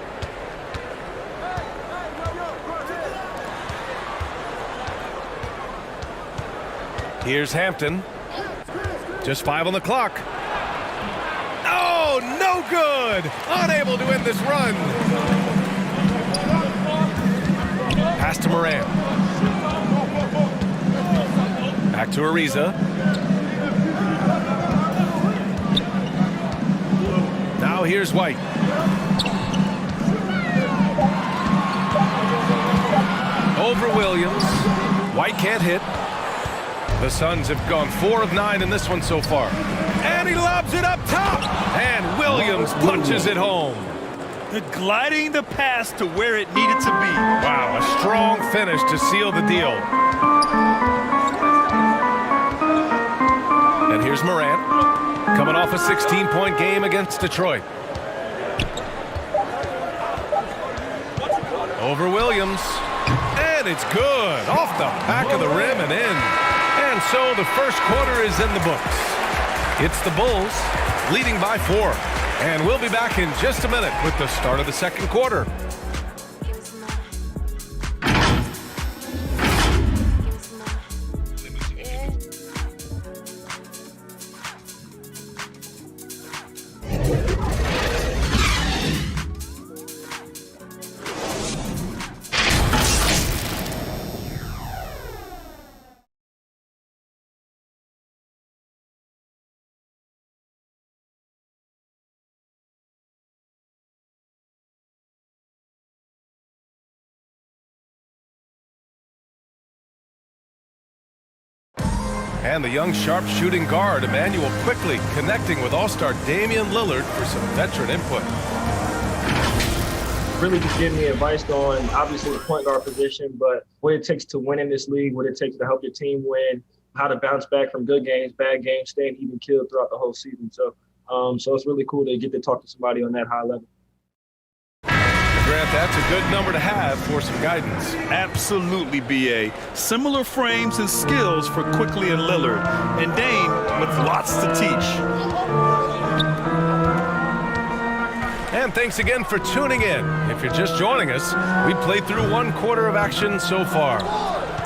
Here's Hampton. Just 5 on the clock. Oh, no good! Unable to end this run. Pass to Morant. Back to Ariza. Now here's White. Over Williams. White can't hit. The Suns have gone 4 of 9 in this one so far. And he lobs it up top. And Williams punches it home. Gliding the pass to where it needed to be. Wow, a strong finish to seal the deal. And here's Morant, coming off a 16-point game against Detroit. Over Williams. And it's good. Off the back of the rim and in. And so the first quarter is in the books. It's the Bulls leading by 4. And we'll be back in just a minute with the start of the second quarter. And the young sharp shooting guard, Emmanuel, quickly connecting with all-star Damian Lillard for some veteran input. Really just giving me advice on, obviously, the point guard position, but what it takes to win in this league, what it takes to help your team win, how to bounce back from good games, bad games, staying even killed throughout the whole season. So it's really cool to get to talk to somebody on that high level. Grant, that's a good number to have for some guidance. Absolutely, B.A. Similar frames and skills for Quickly and Lillard. And Dame with lots to teach. And thanks again for tuning in. If you're just joining us, we played through 1 quarter of action so far.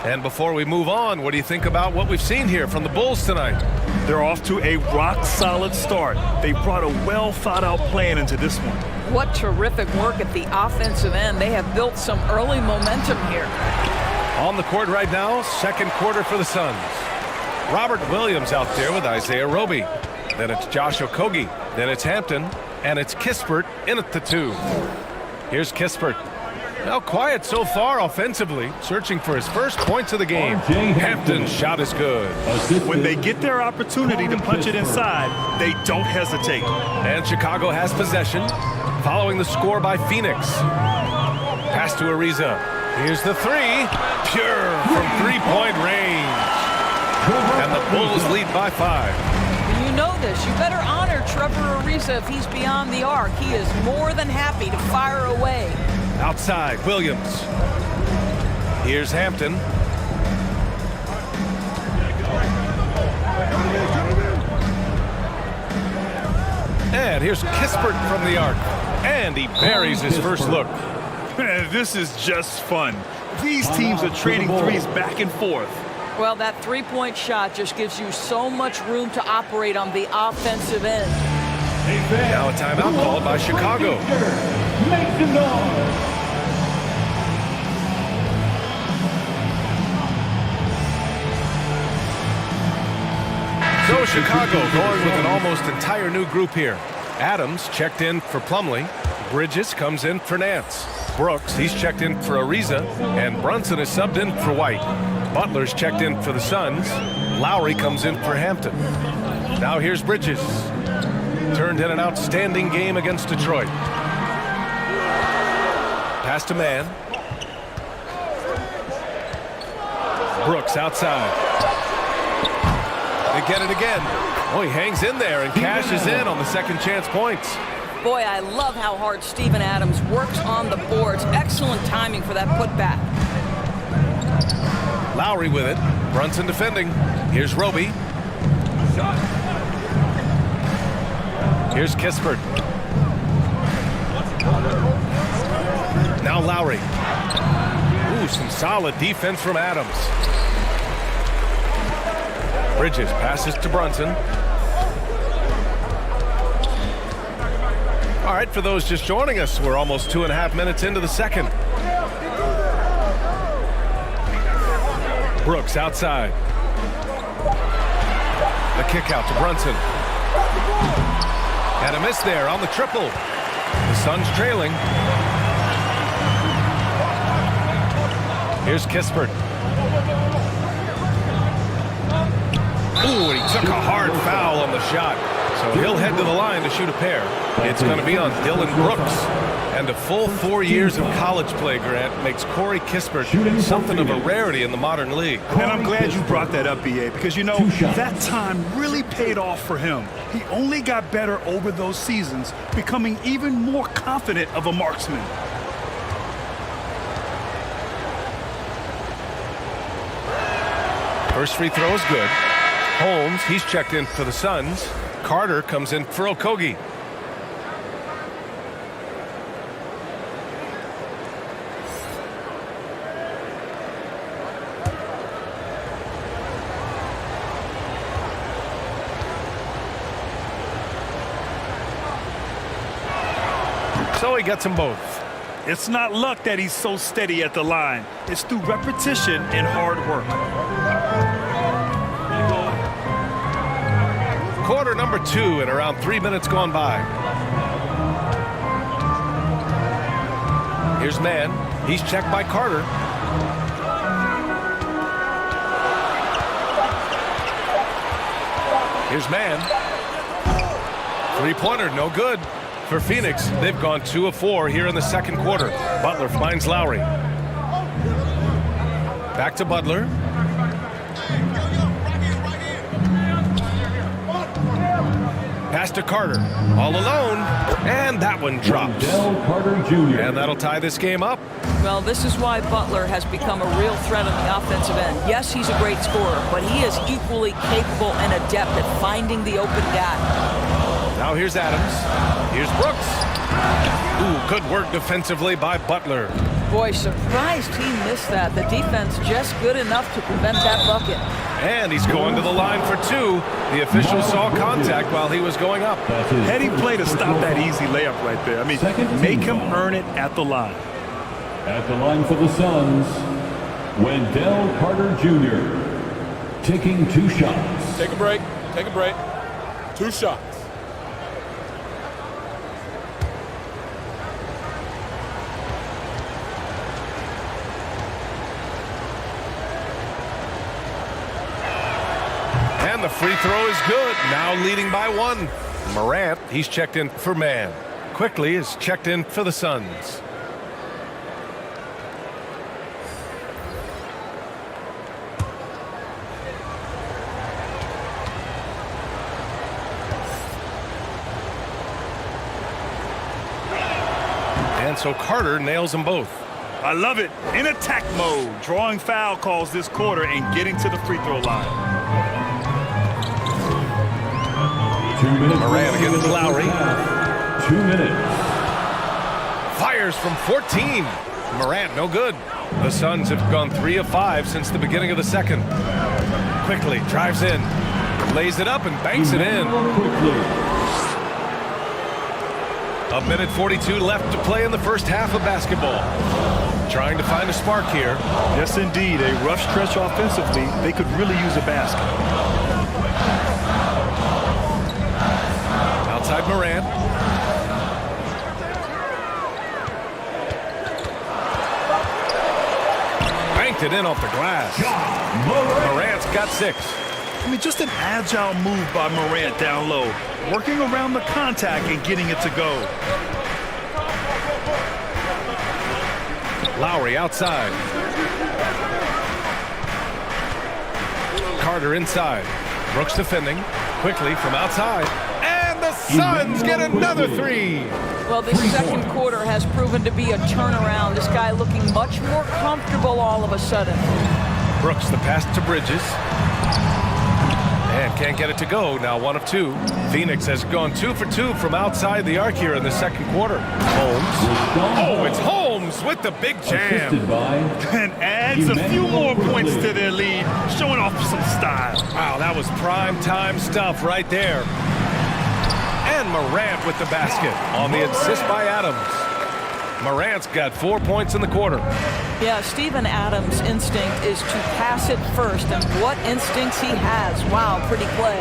And before we move on, what do you think about what we've seen here from the Bulls tonight? They're off to a rock-solid start. They brought a well-thought-out plan into this one. What terrific work at the offensive end. They have built some early momentum here. On the court right now, second quarter for the Suns. Robert Williams out there with Isaiah Roby. Then it's Josh Okogie. Then it's Hampton. And it's Kispert in at the 2. Here's Kispert. Now quiet so far offensively, searching for his first points of the game. Hampton's shot is good. When they get their opportunity to punch it inside, they don't hesitate. And Chicago has possession, following the score by Phoenix. Pass to Ariza. Here's the 3. Pure from three-point range. And the Bulls lead by 5. You know this. You better honor Trevor Ariza if he's beyond the arc. He is more than happy to fire away. Outside, Williams. Here's Hampton. And here's Kispert from the arc. And he buries his first look. This is just fun. These teams are trading threes back and forth. Well, that three-point shot just gives you so much room to operate on the offensive end. Now a timeout called by Chicago. Make some noise. So Chicago going with an almost entire new group here. Adams checked in for Plumlee. Bridges comes in for Nance. Brooks, he's checked in for Ariza. And Brunson is subbed in for White. Butler's checked in for the Suns. Lowry comes in for Hampton. Now here's Bridges. Turned in an outstanding game against Detroit. Pass to Mann. Brooks outside. They get it again. Oh, he hangs in there and cashes in on the second chance points. Boy, I love how hard Steven Adams works on the boards. Excellent timing for that putback. Lowry with it. Brunson defending. Here's Roby. Here's Kispert. Now Lowry. Ooh, some solid defense from Adams. Bridges passes to Brunson. All right, for those just joining us, we're almost 2.5 minutes into the second. Brooks outside. The kick out to Brunson. And a miss there on the triple. The Suns trailing. Here's Kispert. Ooh, and he took a hard foul on the shot. So he'll head to the line to shoot a pair. It's going to be on Dylan Brooks. And a full 4 years of college play, Grant, makes Corey Kispert something of a rarity in the modern league. And I'm glad you brought that up, B.A., because, you know, that time really paid off for him. He only got better over those seasons, becoming even more confident of a marksman. First free throw is good. Holmes, he's checked in for the Suns. Carter comes in for Okogie. So he gets them both. It's not luck that he's so steady at the line. It's through repetition and hard work. Quarter number 2 and around 3 minutes gone by. Here's Mann. He's checked by Carter. Here's Mann. Three-pointer, no good. For Phoenix, they've gone 2 of 4 here in the second quarter. Butler finds Lowry. Back to Butler. Pass to Carter. All alone. And that one drops. Carter Jr. And that'll tie this game up. Well, this is why Butler has become a real threat on the offensive end. Yes, he's a great scorer, but he is equally capable and adept at finding the open guy. Now here's Adams. Here's Brooks. Ooh, good work defensively by Butler. Boy, surprised he missed that. The defense just good enough to prevent that bucket. And he's going to the line for 2. The official saw contact while he was going up. Heady play to stop that easy layup right there. I mean, make him earn it at the line. At the line for the Suns, Wendell Carter Jr. taking 2 shots. Take a break. Take a break. 2 shots. the free throw is good. Now leading by 1. Morant, he's checked in for man. Quickly is checked in for the Suns. And so Carter nails them both. I love it. In attack mode, drawing foul calls this quarter and getting to the free throw line. 2 minutes. Morant against Lowry. 2 minutes. Fires from 14. Morant, no good. The Suns have gone 3 of 5 since the beginning of the second. Quickly drives in, lays it up and banks it in. A minute 42 left to play in the first half of basketball. Trying to find a spark here. Yes, indeed. A rough stretch offensively. They could really use a basket. Outside Morant. Banked it in off the glass. Morant's got 6. I mean, just an agile move by Morant down low, working around the contact and getting it to go. Lowry outside. Carter inside. Brooks defending. Quickly from outside. And the Suns get another 3. Well, this second quarter has proven to be a turnaround. This guy looking much more comfortable all of a sudden. Brooks the pass to Bridges. And can't get it to go. Now 1 of 2. Phoenix has gone 2 for 2 from outside the arc here in the second quarter. Holmes. Oh, it's Holmes with the big jam. And adds a few more points to their lead, showing off some style. Wow, that was prime time stuff right there. And Morant with the basket on the assist by Adams. Morant's got 4 points in the quarter. Yeah, Steven Adams' instinct is to pass it first, and what instincts he has. Wow, pretty play.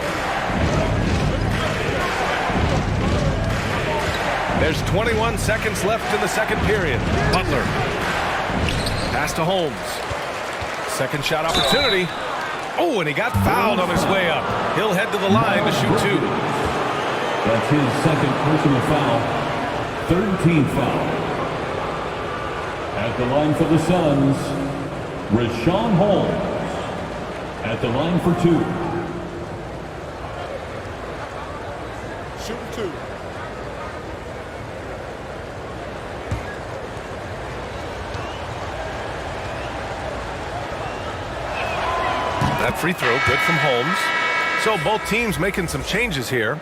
There's 21 seconds left in the second period. Butler. Pass to Holmes. Second shot opportunity. Oh, and he got fouled on his way up. He'll head to the line to shoot 2. That's his second personal foul. 3rd team foul. At the line for the Suns, Rashawn Holmes. At the line for 2. Shooting 2. That free throw good from Holmes. So both teams making some changes here.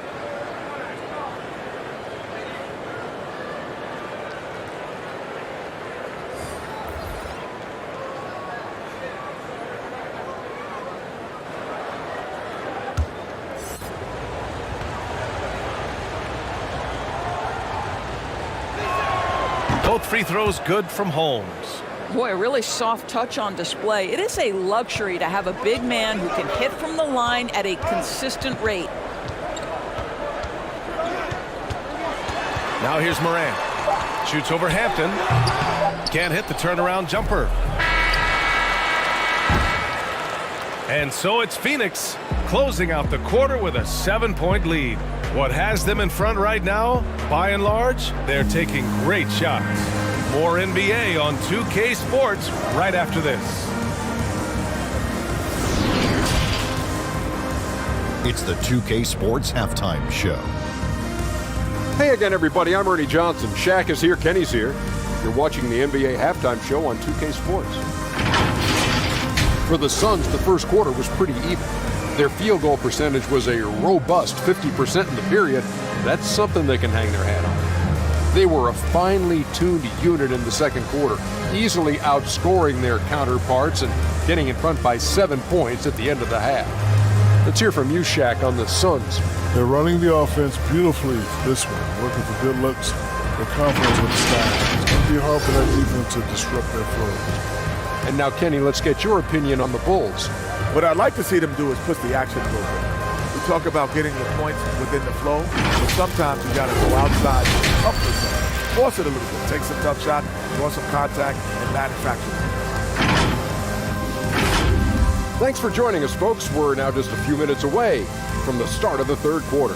Both free throws good from Holmes. Boy, a really soft touch on display. It is a luxury to have a big man who can hit from the line at a consistent rate. Now here's Morant. Shoots over Hampton. Can't hit the turnaround jumper. And so it's Phoenix closing out the quarter with a 7-point lead. What has them in front right now, by and large, they're taking great shots. More NBA on 2K Sports right after this. It's the 2K Sports Halftime Show. Hey again, everybody. I'm Ernie Johnson. Shaq is here. Kenny's here. You're watching the NBA Halftime Show on 2K Sports. For the Suns, the first quarter was pretty even. Their field goal percentage was a robust 50% in the period. That's something they can hang their hat on. They were a finely tuned unit in the second quarter, easily outscoring their counterparts and getting in front by 7 points at the end of the half. Let's hear from you, Shaq, on the Suns. They're running the offense beautifully this way, working for good looks, their confidence with the style. It's going to be hard for that defense to disrupt their flow. And now, Kenny, let's get your opinion on the Bulls. What I'd like to see them do is push the action a little bit. We talk about getting the points within the flow, but sometimes you got to go outside, up the zone, force it a little bit, take some tough shot, draw some contact, and manufacture it. Thanks for joining us, folks. We're now just a few minutes away from the start of the third quarter.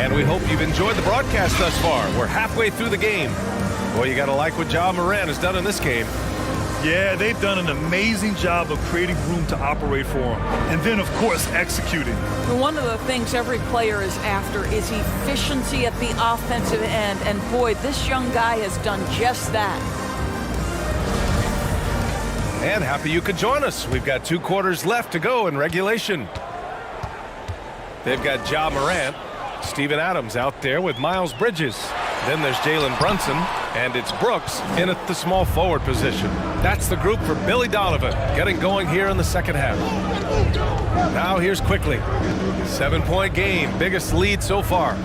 And we hope you've enjoyed the broadcast thus far. We're halfway through the game. Well, you got to like what Ja Morant has done in this game. Yeah, they've done an amazing job of creating room to operate for him. And then, of course, executing. One of the things every player is after is efficiency at the offensive end. And boy, this young guy has done just that. And happy you could join us. We've got 2 quarters left to go in regulation. They've got Ja Morant, Steven Adams out there with Miles Bridges. Then there's Jalen Brunson, and it's Brooks in at the small forward position. That's the group for Billy Donovan, getting going here in the second half. Now here's Quickly. 7-point game, biggest lead so far.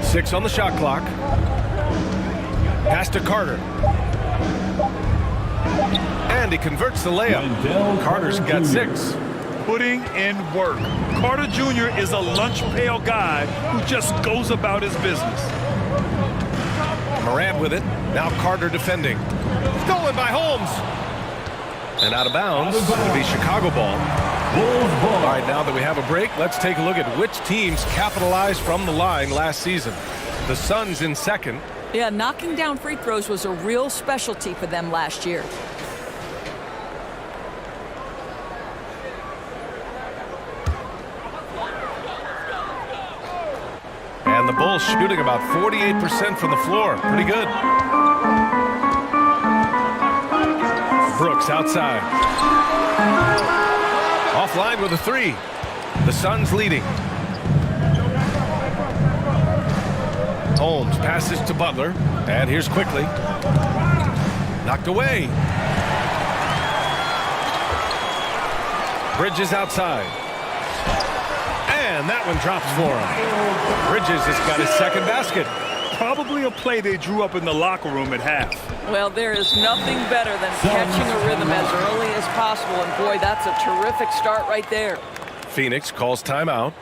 Six on the shot clock. Pass to Carter. And he converts the layup. Carter's got 6. Putting in work. Carter Jr. is a lunch pail guy who just goes about his business. Morant with it. Now Carter defending. Stolen by Holmes. And out of bounds. It'll be Chicago ball. All right, now that we have a break, let's take a look at which teams capitalized from the line last season. The Suns in second. Yeah, knocking down free throws was a real specialty for them last year. And the Bulls shooting about 48% from the floor. Pretty good. Brooks outside. Offline with a 3. The Suns leading. Holmes passes to Butler. And here's Quickly. Knocked away. Bridges outside. And that one drops for him. Bridges has got his second basket. Probably a play they drew up in the locker room at half. Well, there is nothing better than catching a rhythm as early as possible. And boy, that's a terrific start right there. Phoenix calls timeout.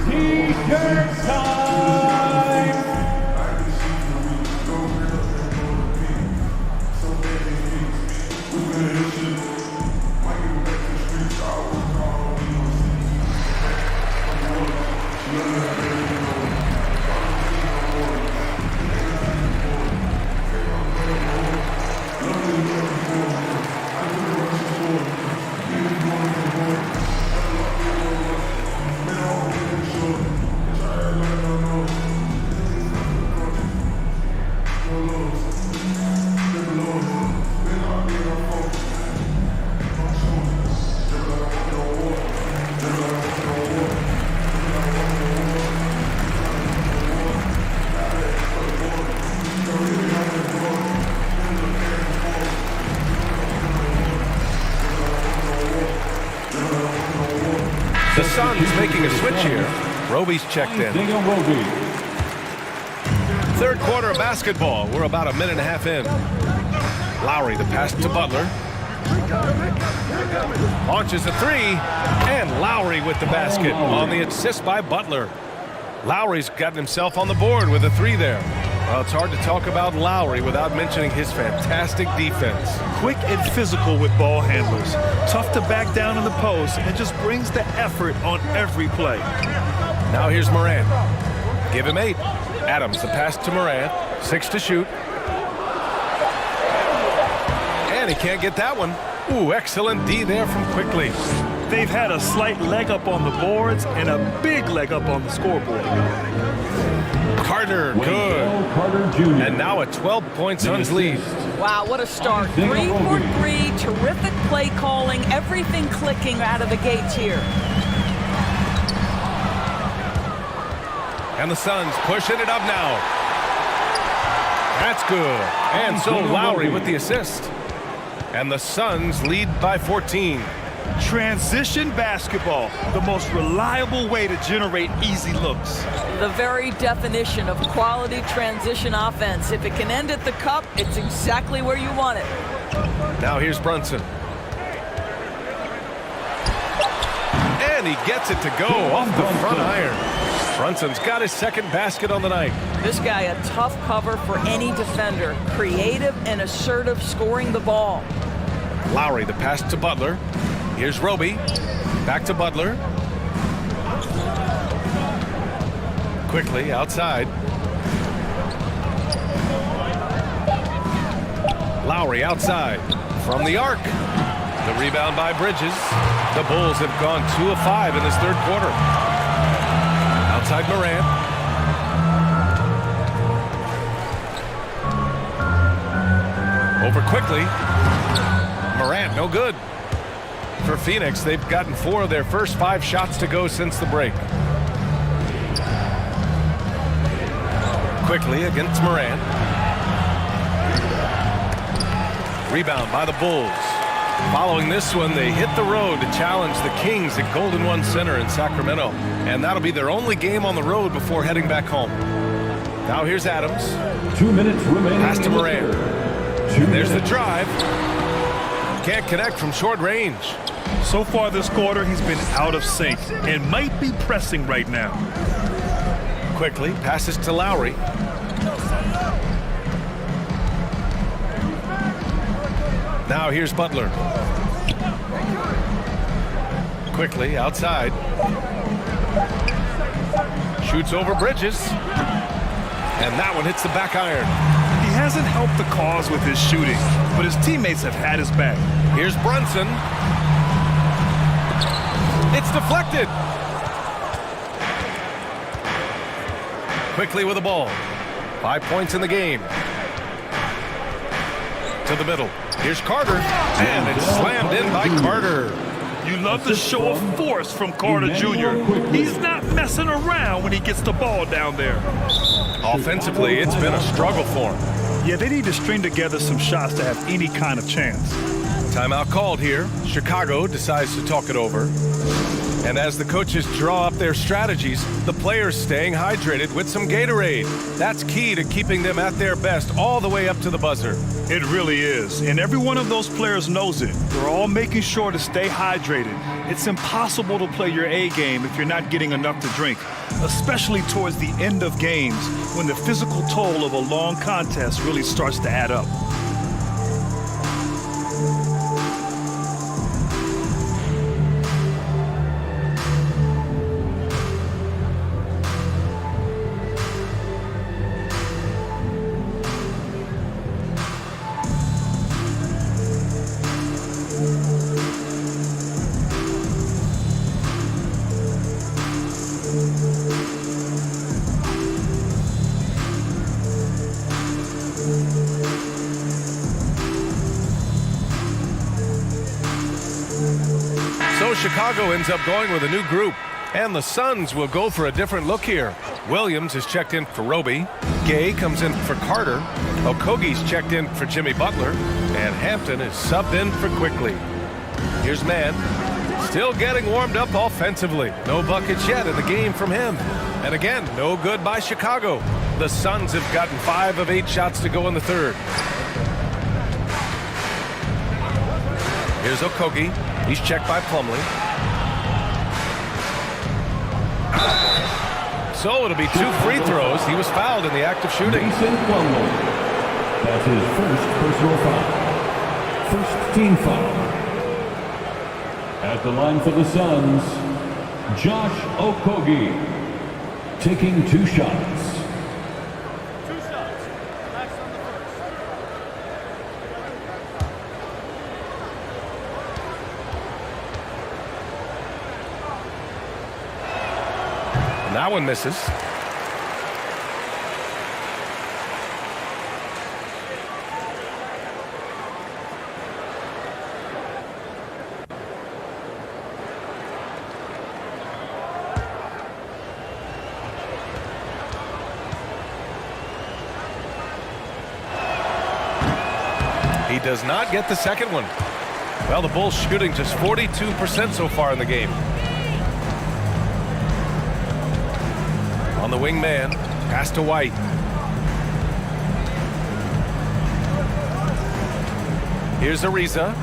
T-shirt time! The Suns making a switch here. Roby's checked in. Third quarter of basketball. We're about a minute and a half in. Lowry, the pass to Butler. Launches a 3. And Lowry with the basket on the assist by Butler. Lowry's gotten himself on the board with a 3 there. Well, it's hard to talk about Lowry without mentioning his fantastic defense. Quick and physical with ball handlers. Tough to back down in the post and just brings the effort on every play. Now here's Morant. Give him 8. Adams, the pass to Morant. 6 to shoot. And he can't get that one. Ooh, excellent D there from Quickly. They've had a slight leg up on the boards and a big leg up on the scoreboard. Carter, good. And now a 12-point Suns lead. Wow, what a start. 3 for 3, terrific play calling, everything clicking out of the gates here. And the Suns pushing it up now. That's good. And so Lowry with the assist. And the Suns lead by 14. Transition basketball, the most reliable way to generate easy looks. The very definition of quality transition offense. If it can end at the cup, it's exactly where you want it. Now here's Brunson. And he gets it to go off the front iron. Brunson's got his second basket on the night. This guy a tough cover for any defender. Creative and assertive scoring the ball. Lowry, the pass to Butler. Here's Roby. Back to Butler. Quickly outside. Lowry outside from the arc. The rebound by Bridges. The Bulls have gone 2 of 5 in this third quarter. Outside Morant. Over quickly. Morant, no good. For Phoenix, they've gotten 4 of their first 5 shots to go since the break. Quickly against Morant. Rebound by the Bulls. Following this one, they hit the road to challenge the Kings at Golden One Center in Sacramento. And that'll be their only game on the road before heading back home. Now here's Adams. 2 minutes remaining. Pass to Morant. There's the drive. Can't connect from short range. So far this quarter, he's been out of sync and might be pressing right now. Quickly passes to Lowry. Now here's Butler. Quickly outside. Shoots over Bridges. And that one hits the back iron. He hasn't helped the cause with his shooting, but his teammates have had his back. Here's Brunson. It's deflected. Quickly with the ball. 5 points in the game. To the middle. Here's Carter. And it's slammed in by Carter. You love the show of force from Carter Jr. He's not messing around when he gets the ball down there. Offensively, it's been a struggle for him. Yeah, they need to string together some shots to have any kind of chance. Timeout called here. Chicago decides to talk it over. And as the coaches draw up their strategies, the players staying hydrated with some Gatorade. That's key to keeping them at their best all the way up to the buzzer. It really is. And every one of those players knows it. They're all making sure to stay hydrated. It's impossible to play your A game if you're not getting enough to drink, especially towards the end of games when the physical toll of a long contest really starts to add up. Chicago ends up going with a new group, and the Suns will go for a different look here. Williams is checked in for Roby. Gay comes in for Carter. Okogie's checked in for Jimmy Butler. And Hampton is subbed in for Quickly. Here's Mann. Still getting warmed up offensively. No buckets yet in the game from him. And again, no good by Chicago. The Suns have gotten 5 of 8 shots to go in the third. Here's Okogie. He's checked by Plumlee. So it'll be 2 free throws. He was fouled in the act of shooting. That's his first personal foul. First team foul. At the line for the Suns, Josh Okogie, taking 2 shots. That one misses. He does not get the second one. Well, the Bulls shooting just 42% so far in the game. On the wing man, pass to White. Here's Ariza.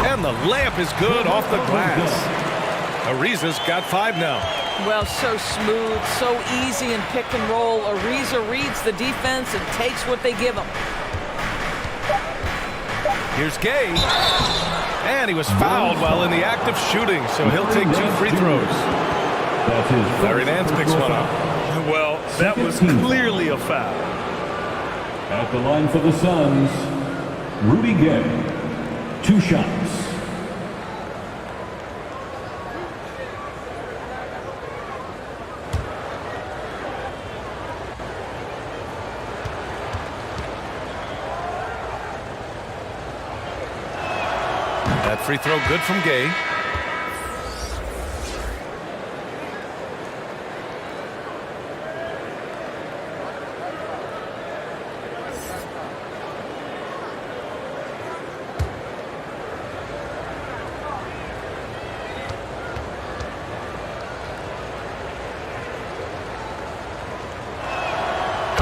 And the layup is good off the glass. Ariza's got 5 now. Well, so smooth, so easy in pick and roll. Ariza reads the defense and takes what they give him. Here's Gay. And he was fouled while in the act of shooting, so he'll take 2 free throws. Larry Nance picks one up. Well, that was clearly a foul. At the line for the Suns, Rudy Gay. 2 shots. That free throw good from Gay.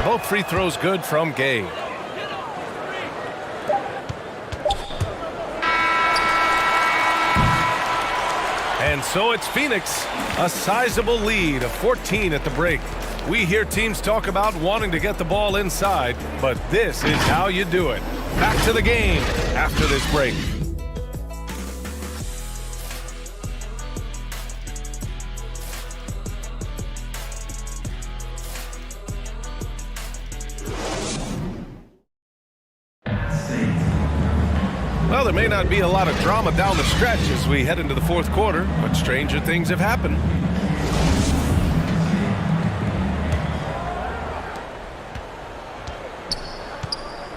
Both free throws good from Gay. And so it's Phoenix, a sizable lead of 14 at the break. We hear teams talk about wanting to get the ball inside, but this is how you do it. Back to the game after this break. Well, there may not be a lot of drama down the stretch as we head into the fourth quarter, but stranger things have happened.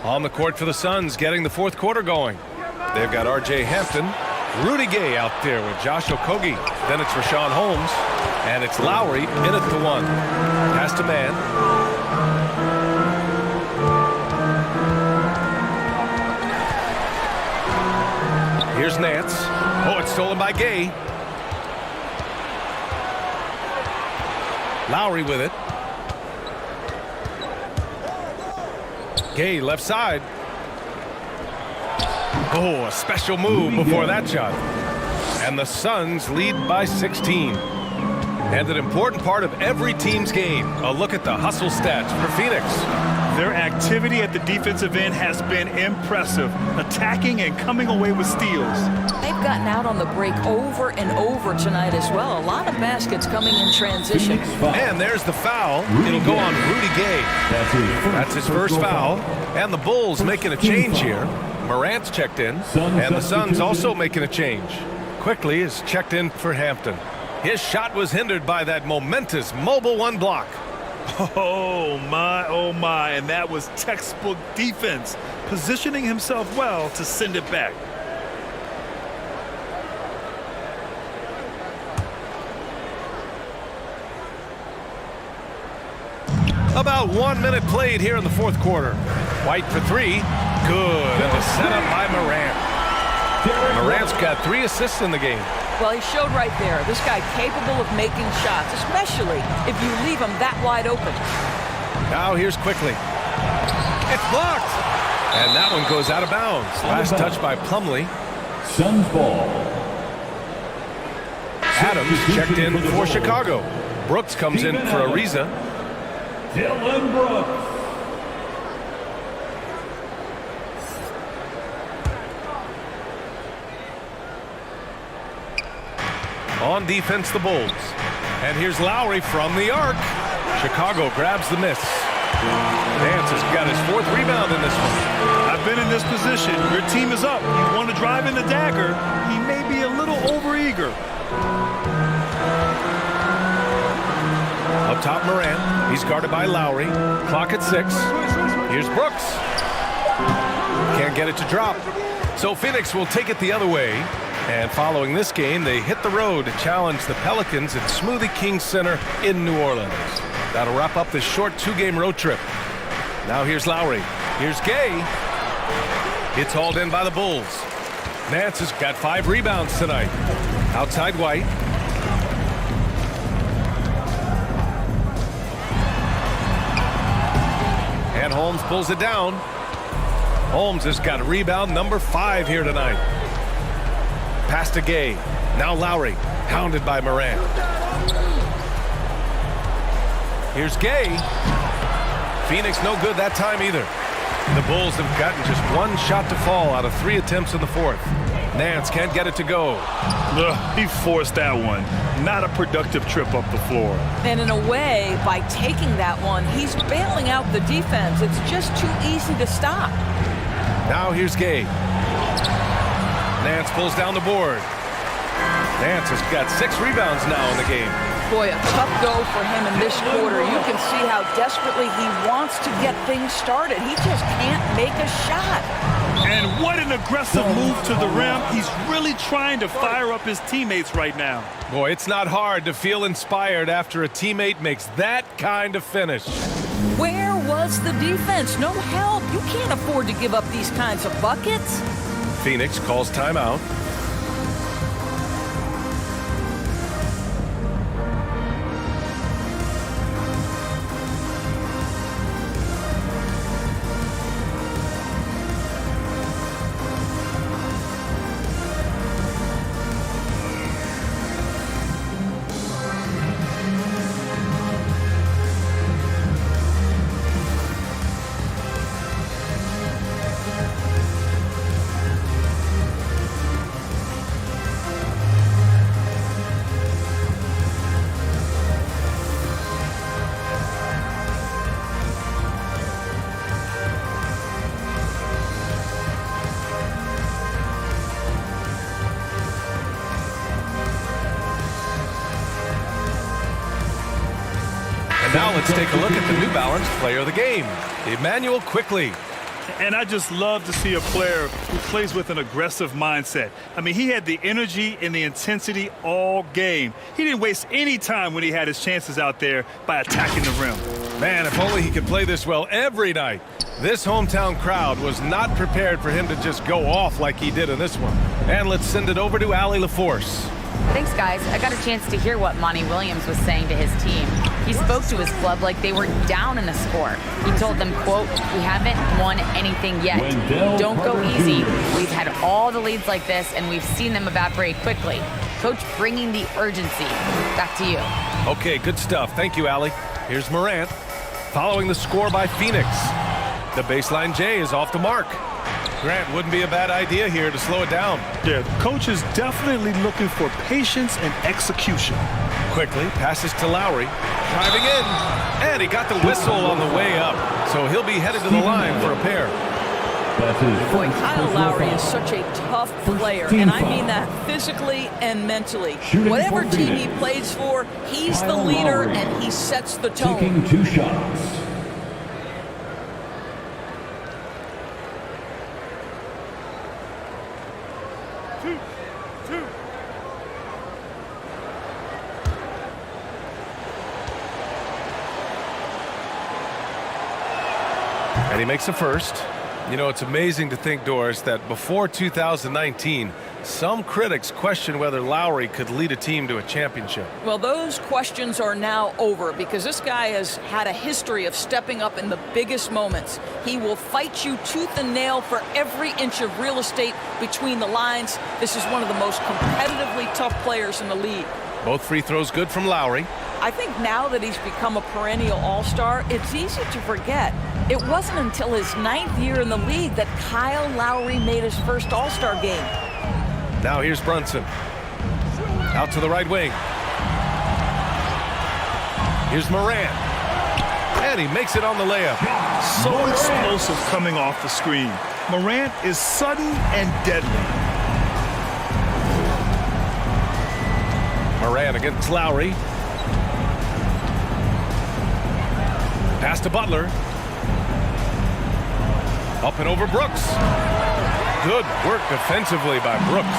On the court for the Suns, getting the fourth quarter going. They've got R.J. Hampton, Rudy Gay out there with Josh Okogie. Then it's Rashawn Holmes, and it's Lowry in at the 1. Pass to man. Here's Nance. Oh, it's stolen by Gay. Lowry with it. Gay left side. Oh, a special move before that shot. And the Suns lead by 16. And an important part of every team's game, a look at the hustle stats for Phoenix. Their activity at the defensive end has been impressive, attacking and coming away with steals. They've gotten out on the break over and over tonight as well. A lot of baskets coming in transition. And there's the foul. It'll go on Rudy Gay. That's his first foul. And the Bulls making a change here. Morant's checked in. And the Suns also making a change. Quickly is checked in for Hampton. His shot was hindered by that momentous mobile 1 block. Oh my, and that was textbook defense, positioning himself well to send it back. About 1 minute played here in the fourth quarter. White for 3. Good, and the setup by Morant. Morant's got 3 assists in the game. Well, he showed right there, this guy capable of making shots, especially if you leave him that wide open. Now here's Quickly. It's blocked. And that one goes out of bounds. Last touch by Plumlee. Suns ball. Adams checked in for Chicago. Brooks comes in for Ariza. Dylan Brooks. On defense, the Bulls. And here's Lowry from the arc. Chicago grabs the miss. Nance has got his 4th rebound in this one. I've been in this position. Your team is up. You want to drive in the dagger. He may be a little overeager. Up top, Morant. He's guarded by Lowry. Clock at 6. Here's Brooks. Can't get it to drop. So Phoenix will take it the other way. And following this game, they hit the road to challenge the Pelicans at Smoothie King Center in New Orleans. That'll wrap up this short 2-game road trip. Now here's Lowry. Here's Gay. It's hauled in by the Bulls. Nance has got 5 rebounds tonight. Outside White. And Holmes pulls it down. Holmes has got rebound number 5 here tonight. Pass to Gay. Now Lowry, hounded by Morant. Here's Gay. Phoenix no good that time either. The Bulls have gotten just 1 shot to fall out of 3 attempts in the 4th. Nance can't get it to go. He forced that one. Not a productive trip up the floor. And in a way, by taking that one, he's bailing out the defense. It's just too easy to stop. Now here's Gay. Nance pulls down the board. Nance has got 6 rebounds now in the game. Boy, a tough go for him in this quarter. You can see how desperately he wants to get things started. He just can't make a shot. And what an aggressive move to the rim. He's really trying to fire up his teammates right now. Boy, it's not hard to feel inspired after a teammate makes that kind of finish. Where was the defense? No help. You can't afford to give up these kinds of buckets. Phoenix calls timeout. Now let's take a look at the New Balance player of the game, Emmanuel Quickly. And I just love to see a player who plays with an aggressive mindset. I mean, he had the energy and the intensity all game. He didn't waste any time when he had his chances out there by attacking the rim. Man, if only he could play this well every night. This hometown crowd was not prepared for him to just go off like he did in this one. And let's send it over to Allie LaForce. Thanks, guys. I got a chance to hear what Monty Williams was saying to his team. He spoke to his club like they were down in the score. He told them, quote, "We haven't won anything yet. Don't go easy. We've had all the leads like this, and we've seen them evaporate quickly." Coach bringing the urgency. Back to you. Okay, good stuff. Thank you, Allie. Here's Morant, following the score by Phoenix. The baseline J is off the mark. Grant, wouldn't be a bad idea here to slow it down. Yeah, coach is definitely looking for patience and execution. Quickly passes to Lowry, driving in, and he got the whistle on the way up, so he'll be headed to the line for a pair. Boy, Kyle Lowry is such a tough player, and I mean that physically and mentally. Whatever team he plays for, he's the leader, and he sets the tone. Taking 2 shots. And he makes a first. You know, it's amazing to think, Doris, that before 2019, some critics questioned whether Lowry could lead a team to a championship. Well, those questions are now over because this guy has had a history of stepping up in the biggest moments. He will fight you tooth and nail for every inch of real estate between the lines. This is one of the most competitively tough players in the league. Both free throws good from Lowry. I think now that he's become a perennial all-star, it's easy to forget. It wasn't until his 9th year in the league that Kyle Lowry made his first all-star game. Now here's Brunson. Out to the right wing. Here's Morant. And he makes it on the layup. So explosive coming off the screen. Morant is sudden and deadly. Morant against Lowry. Pass to Butler. Up and over Brooks. Good work defensively by Brooks.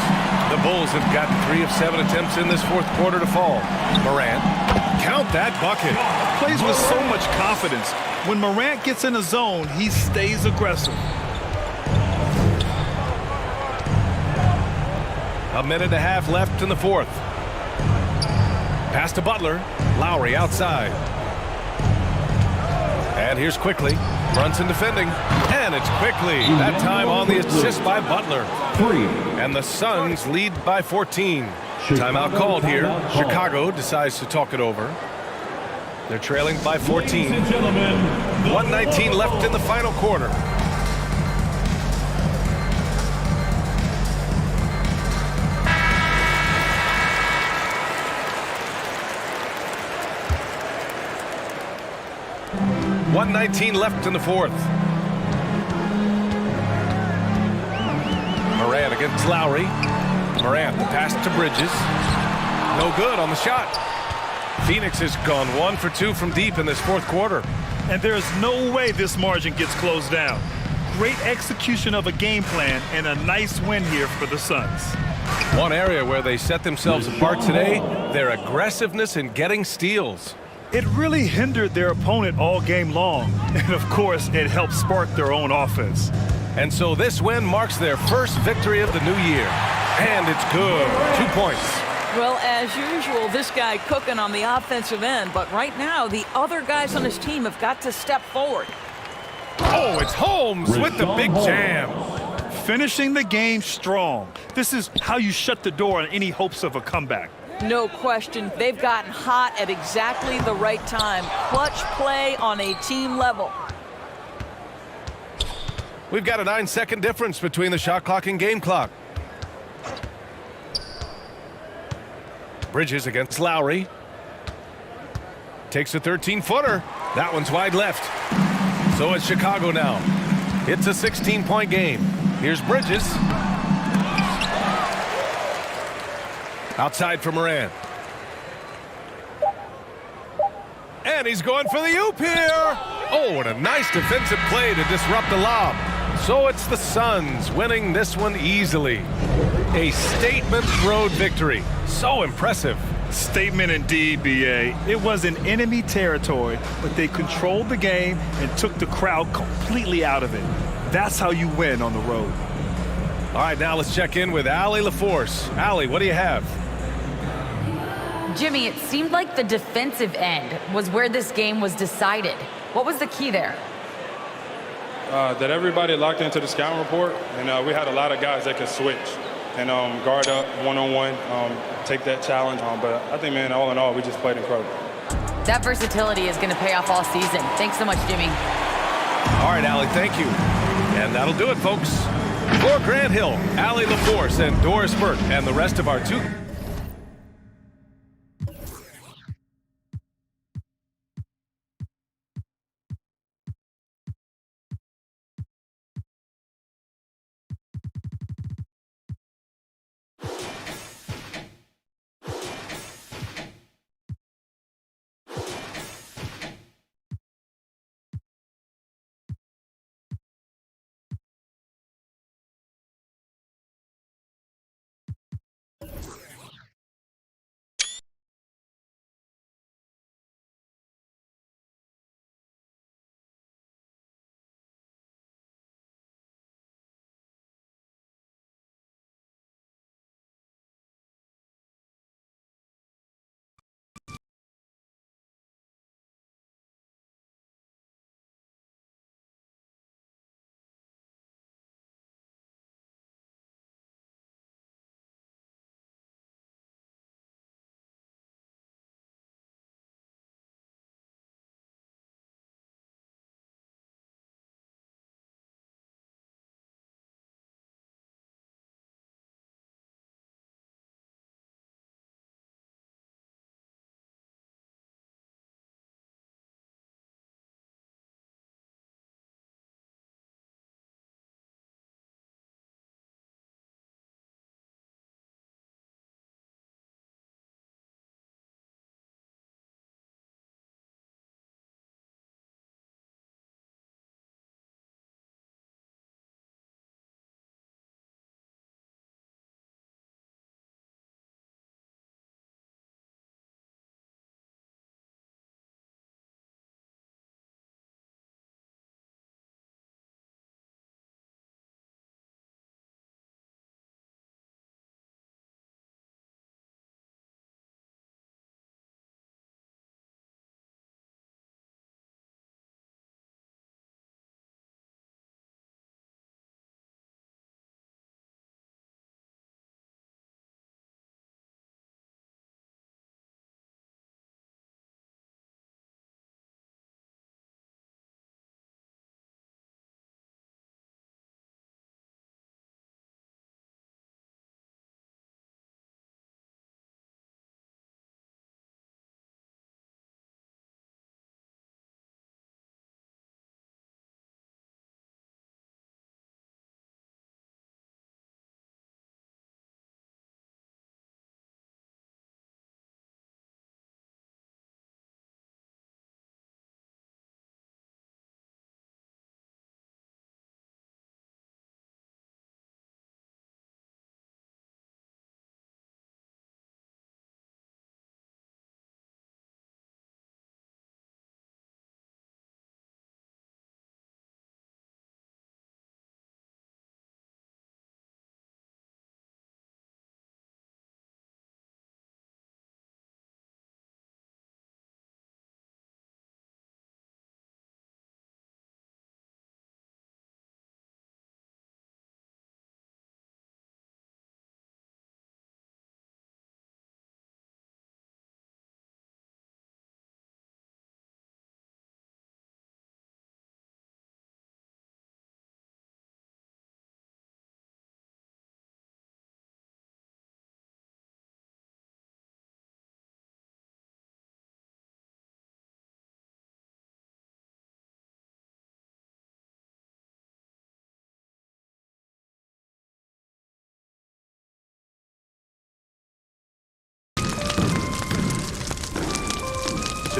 The Bulls have gotten 3 of 7 attempts in this 4th quarter to fall. Morant Count that bucket. Plays with so much confidence. When Morant gets in a zone, he stays aggressive. A minute and a half left in the fourth. Pass to Butler. Lowry outside. And here's Quickly. Brunson defending. And it's Quickly. That time on the assist by Butler. And the Suns lead by 14. Timeout called here. Chicago decides to talk it over. They're trailing by 14. 1:19 left in the final quarter. .119 left in the fourth. Morant against Lowry. Morant, the pass to Bridges. No good on the shot. Phoenix has gone 1 for 2 from deep in this fourth quarter. And there's no way this margin gets closed down. Great execution of a game plan and a nice win here for the Suns. One area where they set themselves apart today, their aggressiveness in getting steals. It really hindered their opponent all game long. And of course, it helped spark their own offense. And so this win marks their first victory of the new year. And it's good. 2 points. Well, as usual, this guy cooking on the offensive end. But right now, the other guys on his team have got to step forward. Oh, it's Holmes with the big jam. Finishing the game strong. This is how you shut the door on any hopes of a comeback. No question. They've gotten hot at exactly the right time. Clutch play on a team level. We've got a 9-second difference between the shot clock and game clock. Bridges against Lowry. Takes a 13-footer. That one's wide left. So it's Chicago now. It's a 16-point game. Here's Bridges. Outside for Morant. And he's going for the oop here. Oh, and a nice defensive play to disrupt the lob. So it's the Suns winning this one easily. A statement road victory. So impressive. Statement indeed, B.A. It was in enemy territory, but they controlled the game and took the crowd completely out of it. That's how you win on the road. All right, now let's check in with Allie LaForce. Allie, what do you have? Jimmy, it seemed like the defensive end was where this game was decided. What was the key there? That everybody locked into the scouting report, and we had a lot of guys that could switch and guard up one-on-one, take that challenge. But I think, man, all in all, we just played incredible. That versatility is going to pay off all season. Thanks so much, Jimmy. All right, Allie, thank you. And that'll do it, folks. For Grant Hill, Allie LaForce, and Doris Burke, and the rest of our two.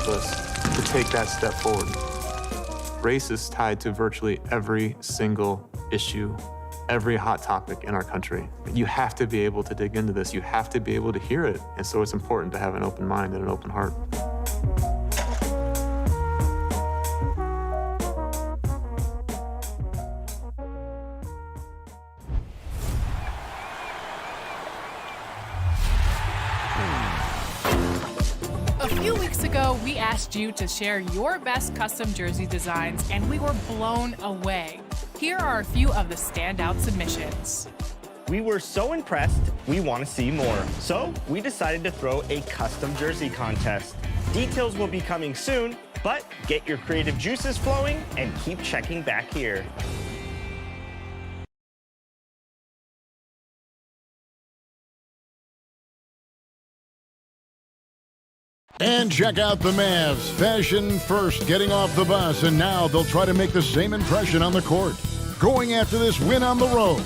us to take that step forward. Race is tied to virtually every single issue, every hot topic in our country. You have to be able to dig into this. You have to be able to hear it. And so it's important to have an open mind and an open heart. A few weeks ago, we asked you to share your best custom jersey designs, and we were blown away. Here are a few of the standout submissions. We were so impressed, we want to see more. So we decided to throw a custom jersey contest. Details will be coming soon, but get your creative juices flowing and keep checking back here. And check out the Mavs. Fashion first, getting off the bus, and now they'll try to make the same impression on the court. Going after this win on the road.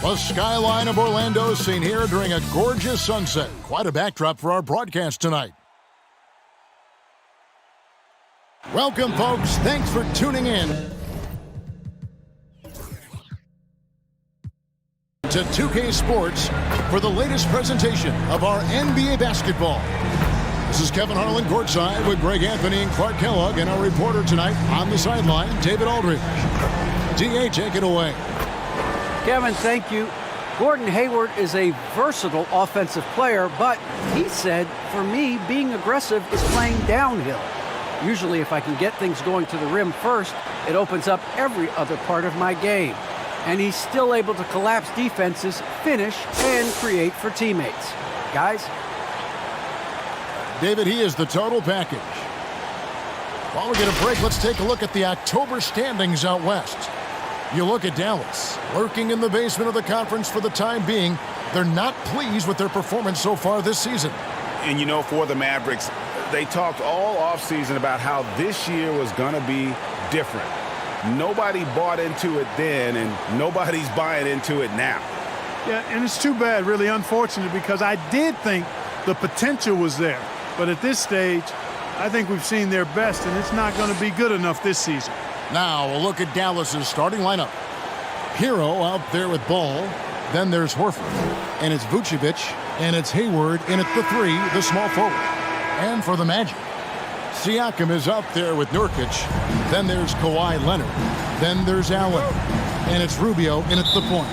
The skyline of Orlando seen here during a gorgeous sunset. Quite a backdrop for our broadcast tonight. Welcome, folks. Thanks for tuning in to 2K Sports for the latest presentation of our NBA basketball. This is Kevin Harlan courtside with Greg Anthony and Clark Kellogg, and our reporter tonight on the sideline, David Aldridge. DA, take it away. Kevin, thank you. Gordon Hayward is a versatile offensive player, but he said, for me, being aggressive is playing downhill. Usually, if I can get things going to the rim first, it opens up every other part of my game. And he's still able to collapse defenses, finish, and create for teammates. Guys? David, he is the total package. While we get a break, let's take a look at the October standings out west. You look at Dallas, lurking in the basement of the conference for the time being. They're not pleased with their performance so far this season. And you know, for the Mavericks, they talked all offseason about how this year was going to be different. Nobody bought into it then, and nobody's buying into it now. Yeah, and it's too bad, really unfortunate, because I did think the potential was there. But at this stage, I think we've seen their best, and it's not going to be good enough this season. Now, a look at Dallas's starting lineup. Hero out there with ball. Then there's Horford, and it's Vucevic, and it's Hayward in at the three, the small forward. And for the Magic, Siakam is out there with Nurkic. Then there's Kawhi Leonard. Then there's Allen. And it's Rubio in at the point.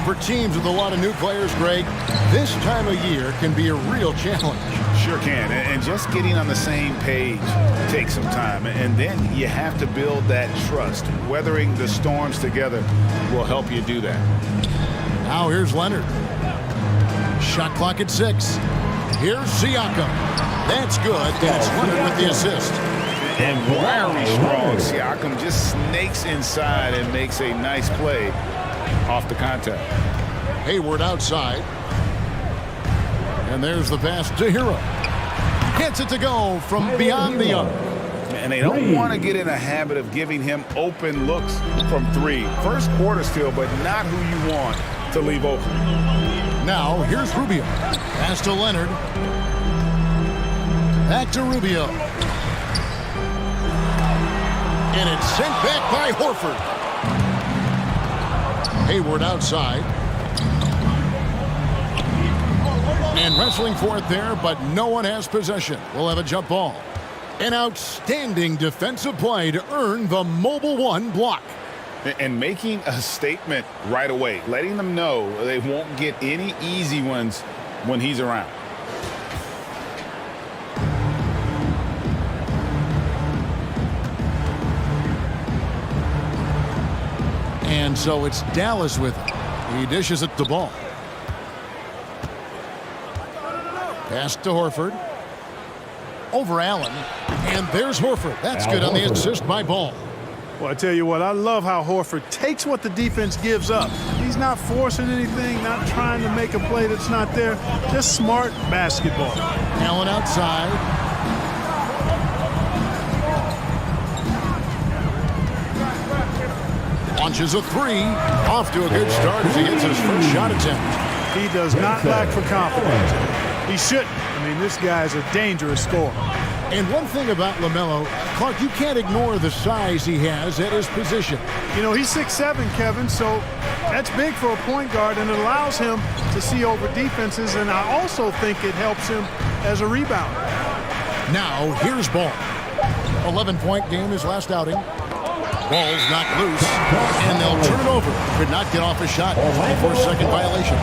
For teams with a lot of new players, Greg, this time of year can be a real challenge. Sure can. And just getting on the same page takes some time. And then you have to build that trust. Weathering the storms together will help you do that. Now here's Leonard. Shot clock at 6. Here's Siakam. That's good. And it's Leonard with the assist. And very strong. Siakam just snakes inside and makes a nice play off the contact. Hayward outside. And there's the pass to Hero. Gets it to go from beyond the arc. And they don't want to get in a habit of giving him open looks from three. First quarter still, but not who you want to leave open. Now, here's Rubio. Pass to Leonard. Back to Rubio. And it's sent back by Horford. Hayward outside. And wrestling for it there, but no one has possession. We'll have a jump ball. An outstanding defensive play to earn the Mobile One block. And making a statement right away, letting them know they won't get any easy ones when he's around. And so it's Dallas with it. He dishes it to Ball. Pass to Horford. Over Allen. And there's Horford. That's good on the assist by Ball. Well, I tell you what, I love how Horford takes what the defense gives up. He's not forcing anything, not trying to make a play that's not there. Just smart basketball. Allen outside. launches a three. Off to a good start as he gets his first shot attempt. He does not lack for confidence. He shouldn't. I mean, this guy is a dangerous scorer. And one thing about LaMelo, Clark, you can't ignore the size he has at his position. You know, he's 6'7", Kevin, so that's big for a point guard, and it allows him to see over defenses, and I also think it helps him as a rebounder. Now, here's Ball. 11-point game his last outing. Ball's knocked loose, and they'll turn it over. Could not get off a shot. 24-second violation.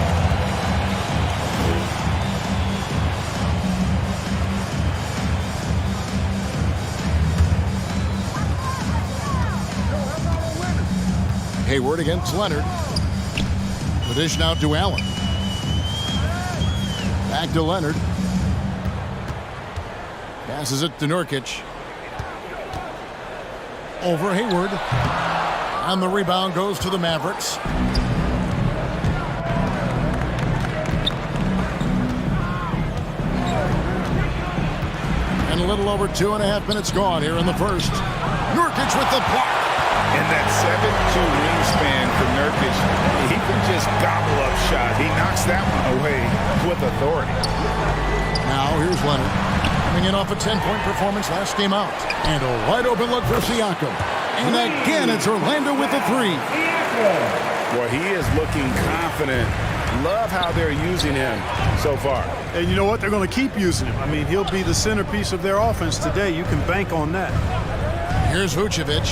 Hayward against Leonard. The dish now to Allen. Back to Leonard. Passes it to Nurkic. Over Hayward. And the rebound goes to the Mavericks. And a little over 2.5 minutes gone here in the first. Nurkic with the block. And that 7'2" wingspan for Nurkic, he can just gobble up shot. He knocks that one away with authority. Now here's Leonard. Coming in off a 10-point performance last game out. And a wide open look for Siakam. And again, it's Orlando with the three. Well, he is looking confident. Love how they're using him so far. And you know what? They're going to keep using him. I mean, he'll be the centerpiece of their offense today. You can bank on that. Here's Vucevic.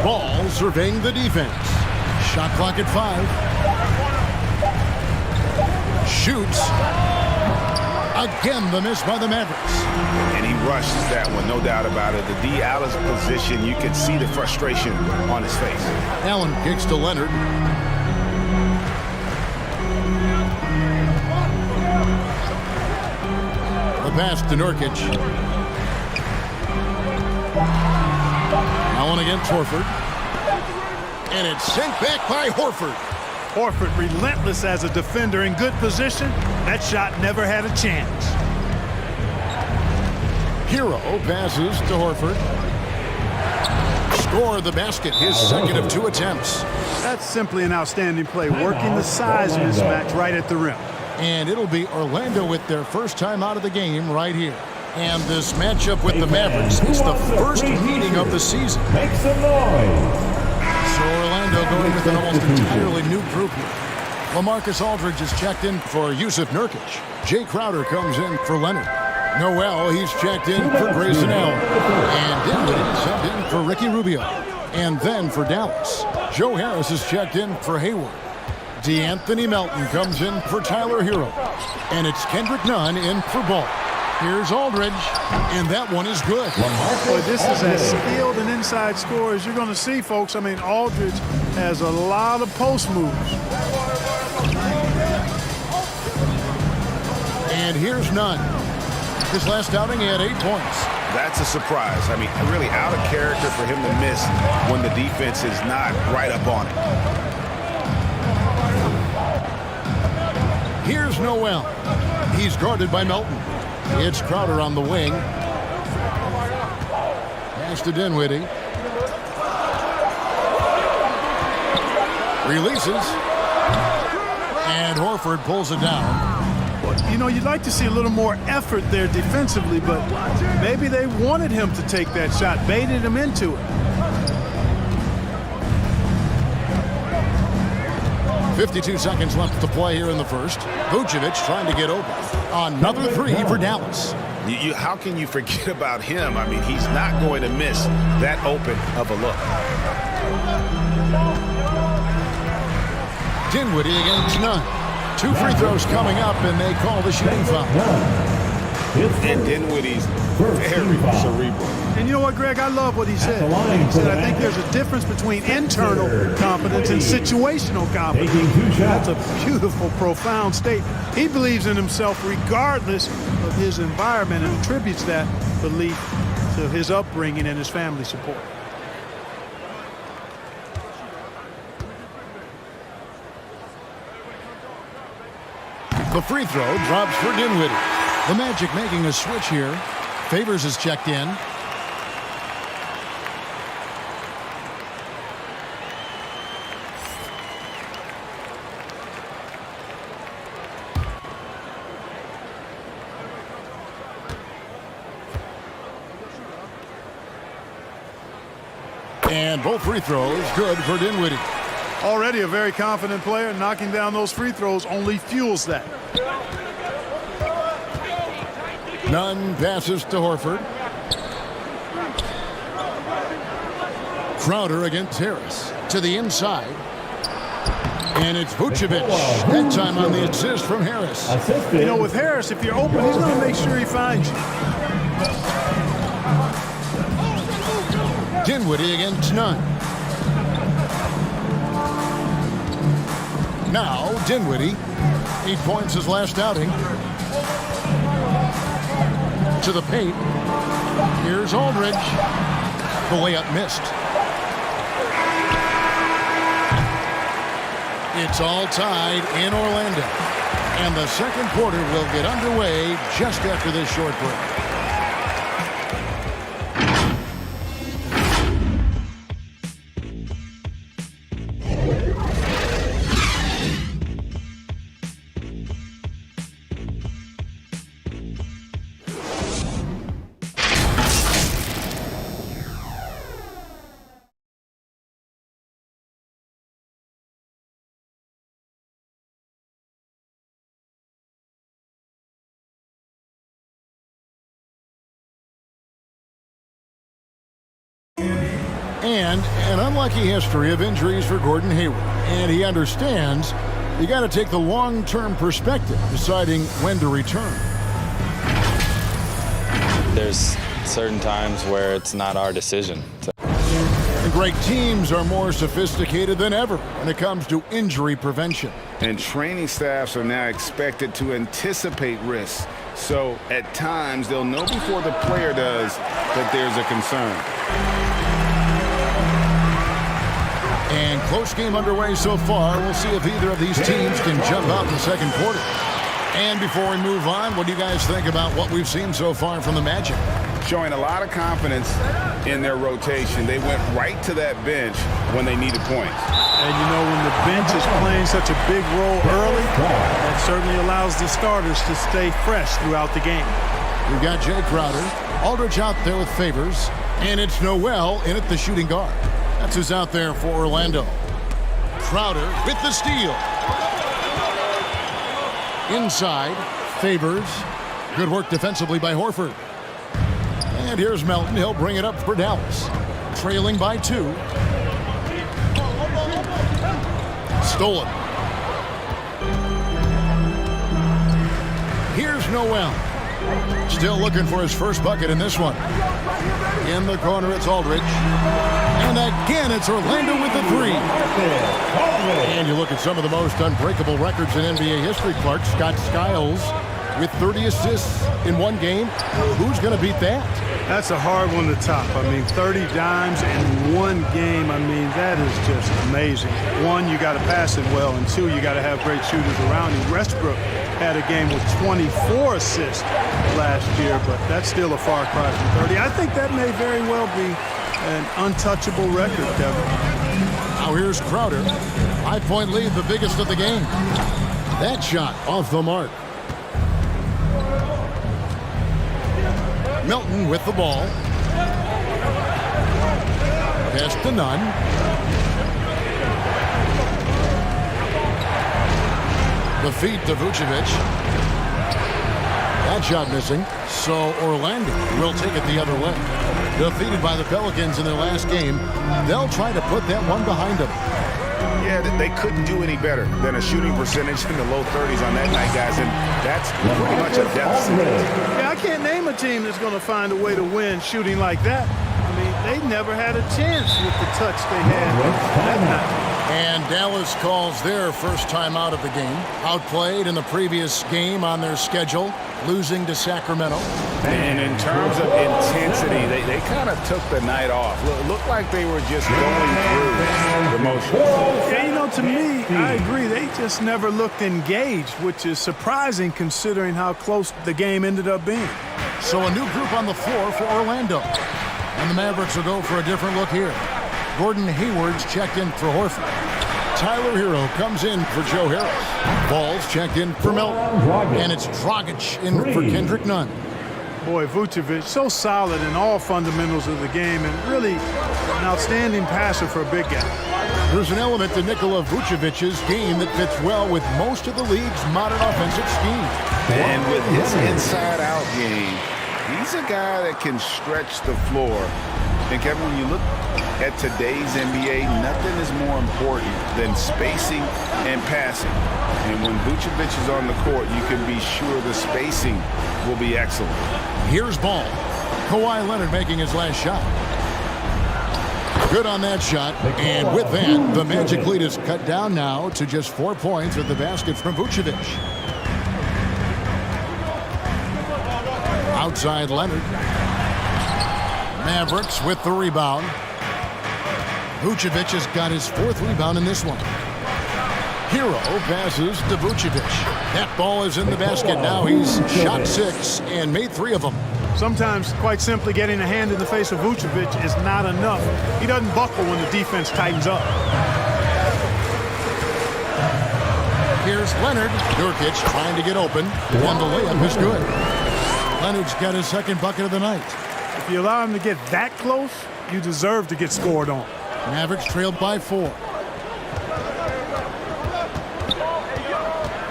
Ball surveying the defense. Shot clock at 5. Shoots. Again, the miss by the Mavericks. And he rushes that one, no doubt about it. The D out of position, you can see the frustration on his face. Allen kicks to Leonard. The pass to Nurkic. Allen against Horford. And it's sent back by Horford. Horford relentless as a defender in good position. That shot never had a chance. Hero passes to Horford. Score the basket, his second of 2 attempts. That's simply an outstanding play, working the size mismatch right at the rim. And it'll be Orlando with their first time out of the game right here. And this matchup with the Mavericks is the first meeting of the season. Make some noise. So Orlando going with an almost entirely new group here. LaMarcus Aldridge is checked in for Yusuf Nurkic. Jay Crowder comes in for Leonard. Noel, he's checked in for Grayson Allen. And Dinwiddie subbed in for Ricky Rubio. And then for Dallas, Joe Harris is checked in for Hayward. DeAnthony Melton comes in for Tyler Hero. And it's Kendrick Nunn in for Ball. Here's Aldridge, and that one is good. Boy, this is as skilled an inside scorer as you're going to see, folks. I mean, Aldridge has a lot of post moves. And here's Nunn. His last outing, he had 8 points. That's a surprise. I mean, really out of character for him to miss when the defense is not right up on it. Here's Noel. He's guarded by Melton. It's Crowder on the wing. Pass to Dinwiddie. Releases. And Horford pulls it down. You know, you'd like to see a little more effort there defensively, but maybe they wanted him to take that shot, baited him into it. 52 seconds left to play here in the first. Vucevic trying to get open. Another three for Dallas. How can you forget about him? I mean, he's not going to miss that open of a look. Dinwiddie against Nunn. 2 free throws coming up, and they call the shooting foul. And Dinwiddie's very cerebral. And you know what, Greg? I love what he said. He said, I think there's a difference between internal confidence and situational confidence. That's a beautiful, profound statement. He believes in himself regardless of his environment and attributes that belief to his upbringing and his family support. The free throw drops for Dinwiddie. The Magic making a switch here. Favors is checked in. And both free throws good for Dinwiddie. Already a very confident player. Knocking down those free throws only fuels that. Nunn passes to Horford. Crowder against Harris to the inside. And it's Vucevic. That time on the assist from Harris. You know, with Harris, if you're open, he's going to make sure he finds you. Dinwiddie against Nunn. Now Dinwiddie, 8 points his last outing. To the paint. Here's Aldridge. The layup missed. It's all tied in Orlando. And the second quarter will get underway just after this short break. And an unlucky history of injuries for Gordon Hayward. And he understands you got to take the long-term perspective, deciding when to return. There's certain times where it's not our decision. And great teams are more sophisticated than ever when it comes to injury prevention. And training staffs are now expected to anticipate risks. So at times they'll know before the player does that there's a concern. And close game underway so far. We'll see if either of these teams can jump out in the second quarter. And before we move on, what do you guys think about what we've seen so far from the Magic? Showing a lot of confidence in their rotation. They went right to that bench when they needed points. And you know, when the bench is playing such a big role early, that certainly allows the starters to stay fresh throughout the game. We've got Jay Crowder, Aldridge out there with Favors, and it's Noel in at the shooting guard. That's who's out there for Orlando. Crowder with the steal. Inside, Favors. Good work defensively by Horford. And here's Melton. He'll bring it up for Dallas. Trailing by 2. Stolen. Here's Noel. Still looking for his first bucket in this one. In the corner, it's Aldridge. And again, it's Orlando with the 3. And you look at some of the most unbreakable records in NBA history, Clark. Scott Skiles with 30 assists in one game. Who's going to beat that? That's a hard one to top. I mean, 30 dimes in one game. I mean, that is just amazing. One, you got to pass it well, and 2, you got to have great shooters around you. Westbrook had a game with 24 assists last year, but that's still a far cry from 30. I think that may very well be an untouchable record, Kevin. Now here's Crowder. 5-point lead, the biggest of the game. That shot off the mark. Melton with the ball. Pass to Nunn. The feed to Vucevic. That shot missing. So Orlando will take it the other way. Defeated by the Pelicans in their last game, they'll try to put that one behind them. Yeah, they couldn't do any better than a shooting percentage in the low 30s on that night, guys, and that's pretty much a deficit. Yeah, I can't name a team that's going to find a way to win shooting like that. I mean, they never had a chance with the touch they had that night. And Dallas calls their first time out of the game. Outplayed in the previous game on their schedule, losing to Sacramento. And in terms of intensity, they kind of took the night off. Looked like they were just going through the motions. Yeah, you know, to me, I agree. They just never looked engaged, which is surprising considering how close the game ended up being. So a new group on the floor for Orlando. And the Mavericks will go for a different look here. Gordon Hayward's checked in for Horford. Tyler Hero comes in for Joe Harris. Ball's checked in for Melton. And it's Dragic in for Kendrick Nunn. Boy, Vucevic, so solid in all fundamentals of the game and really an outstanding passer for a big guy. There's an element to Nikola Vucevic's game that fits well with most of the league's modern offensive scheme. And with his inside-out game, he's a guy that can stretch the floor. And Kevin, when you look at today's NBA, nothing is more important than spacing and passing. And when Vucevic is on the court, you can be sure the spacing will be excellent. Here's ball. Kawhi Leonard making his last shot. Good on that shot. And with that, the Magic lead is cut down now to just 4 points at the basket from Vucevic. Outside Leonard. Mavericks with the rebound. Vucevic has got his 4th rebound in this one. Hero passes to Vucevic. That ball is in the basket now. He's shot 6 and made 3 of them. Sometimes, quite simply, getting a hand in the face of Vucevic is not enough. He doesn't buckle when the defense tightens up. Here's Leonard. Nurkic trying to get open, and the layup is good. Leonard's got his 2nd bucket of the night. If you allow him to get that close, you deserve to get scored on. Mavericks trailed by 4.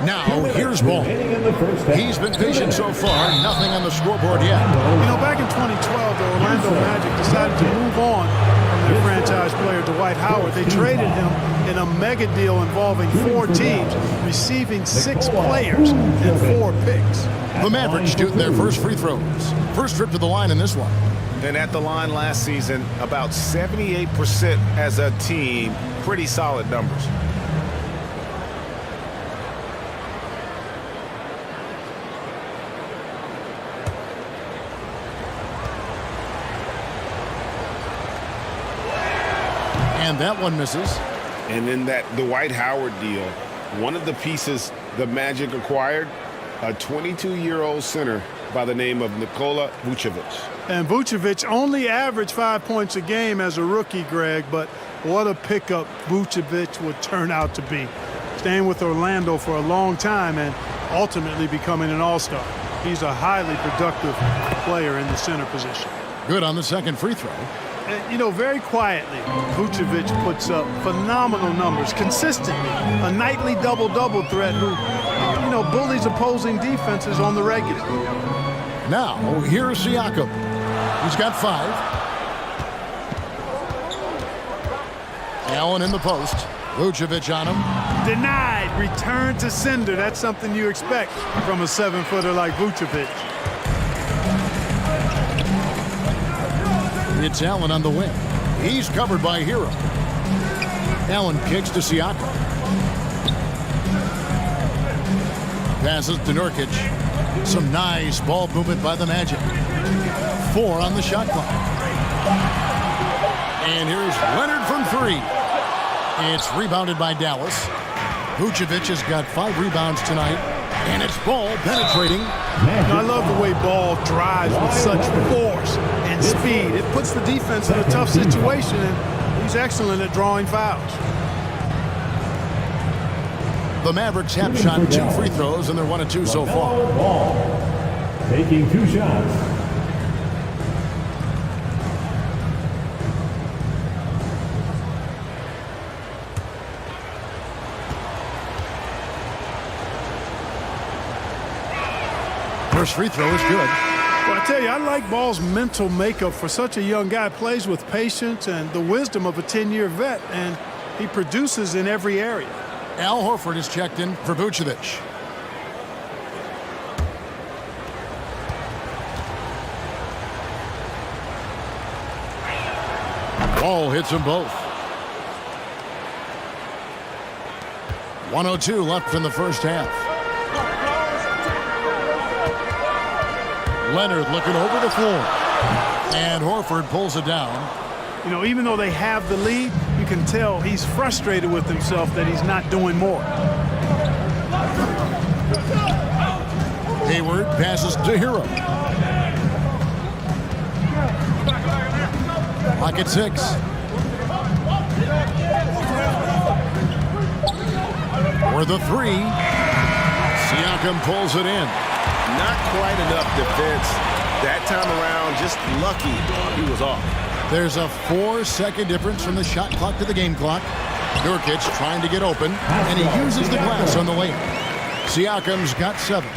Now, here's ball. He's been patient so far. Nothing on the scoreboard yet. You know, back in 2012, the Orlando Magic decided to move on from their franchise player, Dwight Howard. They traded him in a mega deal involving 4 teams, receiving 6 players and 4 picks. The Mavericks shooting their first free throws. First trip to the line in this one. And at the line last season, about 78% as a team. Pretty solid numbers. And that one misses. And in that Dwight Howard deal, one of the pieces the Magic acquired, a 22-year-old center by the name of Nikola Vucevic. And Vucevic only averaged 5 points a game as a rookie, Greg, but what a pickup Vucevic would turn out to be. Staying with Orlando for a long time and ultimately becoming an all-star. He's a highly productive player in the center position. Good on the 2nd free throw. You know, very quietly, Vucevic puts up phenomenal numbers consistently. A nightly double-double threat who, you know, bullies opposing defenses on the regular. Now, here's Siakam. He's got 5. Allen in the post. Vucevic on him. Denied. Return to sender. That's something you expect from a 7-footer like Vucevic. It's Allen on the wing. He's covered by Hero. Allen kicks to Siakam. Passes to Nurkic. Some nice ball movement by the Magic. 4 on the shot clock. And here's Leonard from 3. It's rebounded by Dallas. Vucevic has got 5 rebounds tonight. And it's Ball penetrating. I love the way Ball drives with such force and speed. It puts the defense in a tough situation, and he's excellent at drawing fouls. The Mavericks have shot 2 free throws, and they're 1 of 2 so far. Ball taking 2 shots. First free throw is good. Well, I tell you, I like Ball's mental makeup for such a young guy. Plays with patience and the wisdom of a 10-year vet, and he produces in every area. Al Horford is checked in for Vucevic. Ball hits them both. 1:02 left in the first half. Leonard looking over the floor. And Horford pulls it down. You know, even though they have the lead, you can tell he's frustrated with himself that he's not doing more. Hayward passes to Hero. Clock at 6. For the 3. Siakam pulls it in. Not quite enough defense That time around, just lucky he was off. There's a 4-second difference from the shot clock to the game clock. Nurkic trying to get open, and he uses the glass on the lane. Siakam's got 7.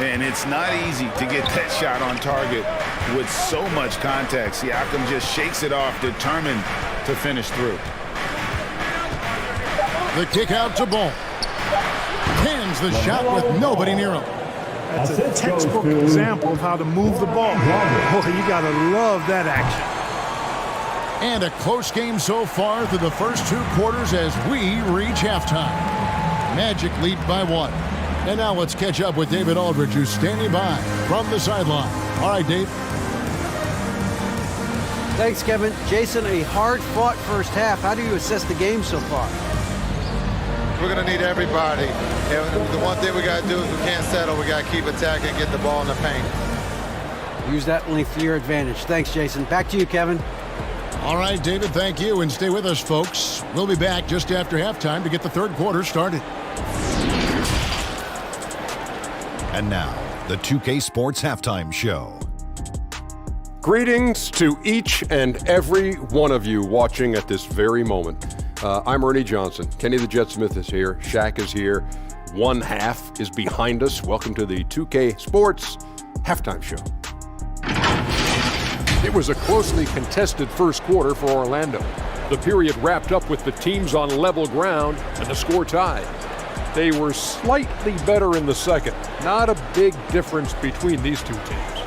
And it's not easy to get that shot on target with so much contact. Siakam just shakes it off, determined to finish through. The kick out to Ball. Hands the shot with nobody near him. That's a textbook example of how to move the ball. Boy, you got to love that action. And a close game so far through the first 2 quarters as we reach halftime. Magic lead by 1. And now let's catch up with David Aldridge, who's standing by from the sideline. All right, Dave. Thanks, Kevin. Jason, a hard-fought first half. How do you assess the game so far? We're going to need everybody. And the one thing we got to do is we can't settle. We got to keep attacking and get the ball in the paint. Use that length for your advantage. Thanks, Jason. Back to you, Kevin. All right, David, thank you. And stay with us, folks. We'll be back just after halftime to get the third quarter started. And now, the 2K Sports Halftime Show. Greetings to each and every one of you watching at this very moment. I'm Ernie Johnson. Kenny the Jet Smith is here. Shaq is here. One half is behind us. Welcome to the 2K Sports Halftime Show. It was a closely contested first quarter for Orlando. The period wrapped up with the teams on level ground and the score tied. They were slightly better in the second. Not a big difference between these two teams.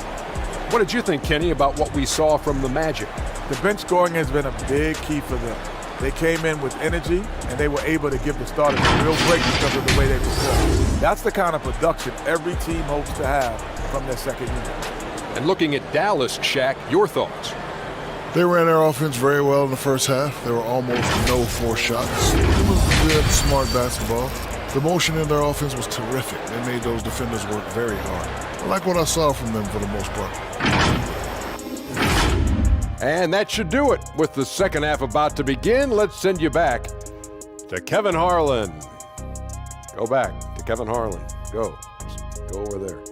What did you think, Kenny, about what we saw from the Magic? The bench scoring has been a big key for them. They came in with energy, and they were able to give the starters a real break because of the way they performed. That's the kind of production every team hopes to have from their second unit. And looking at Dallas, Shaq, your thoughts? They ran their offense very well in the first half. There were almost no forced shots. It was good, smart basketball. The motion in their offense was terrific. They made those defenders work very hard. I like what I saw from them for the most part. And that should do it. With the second half about to begin, let's send you back to Kevin Harlan. Go back to Kevin Harlan. Go over there.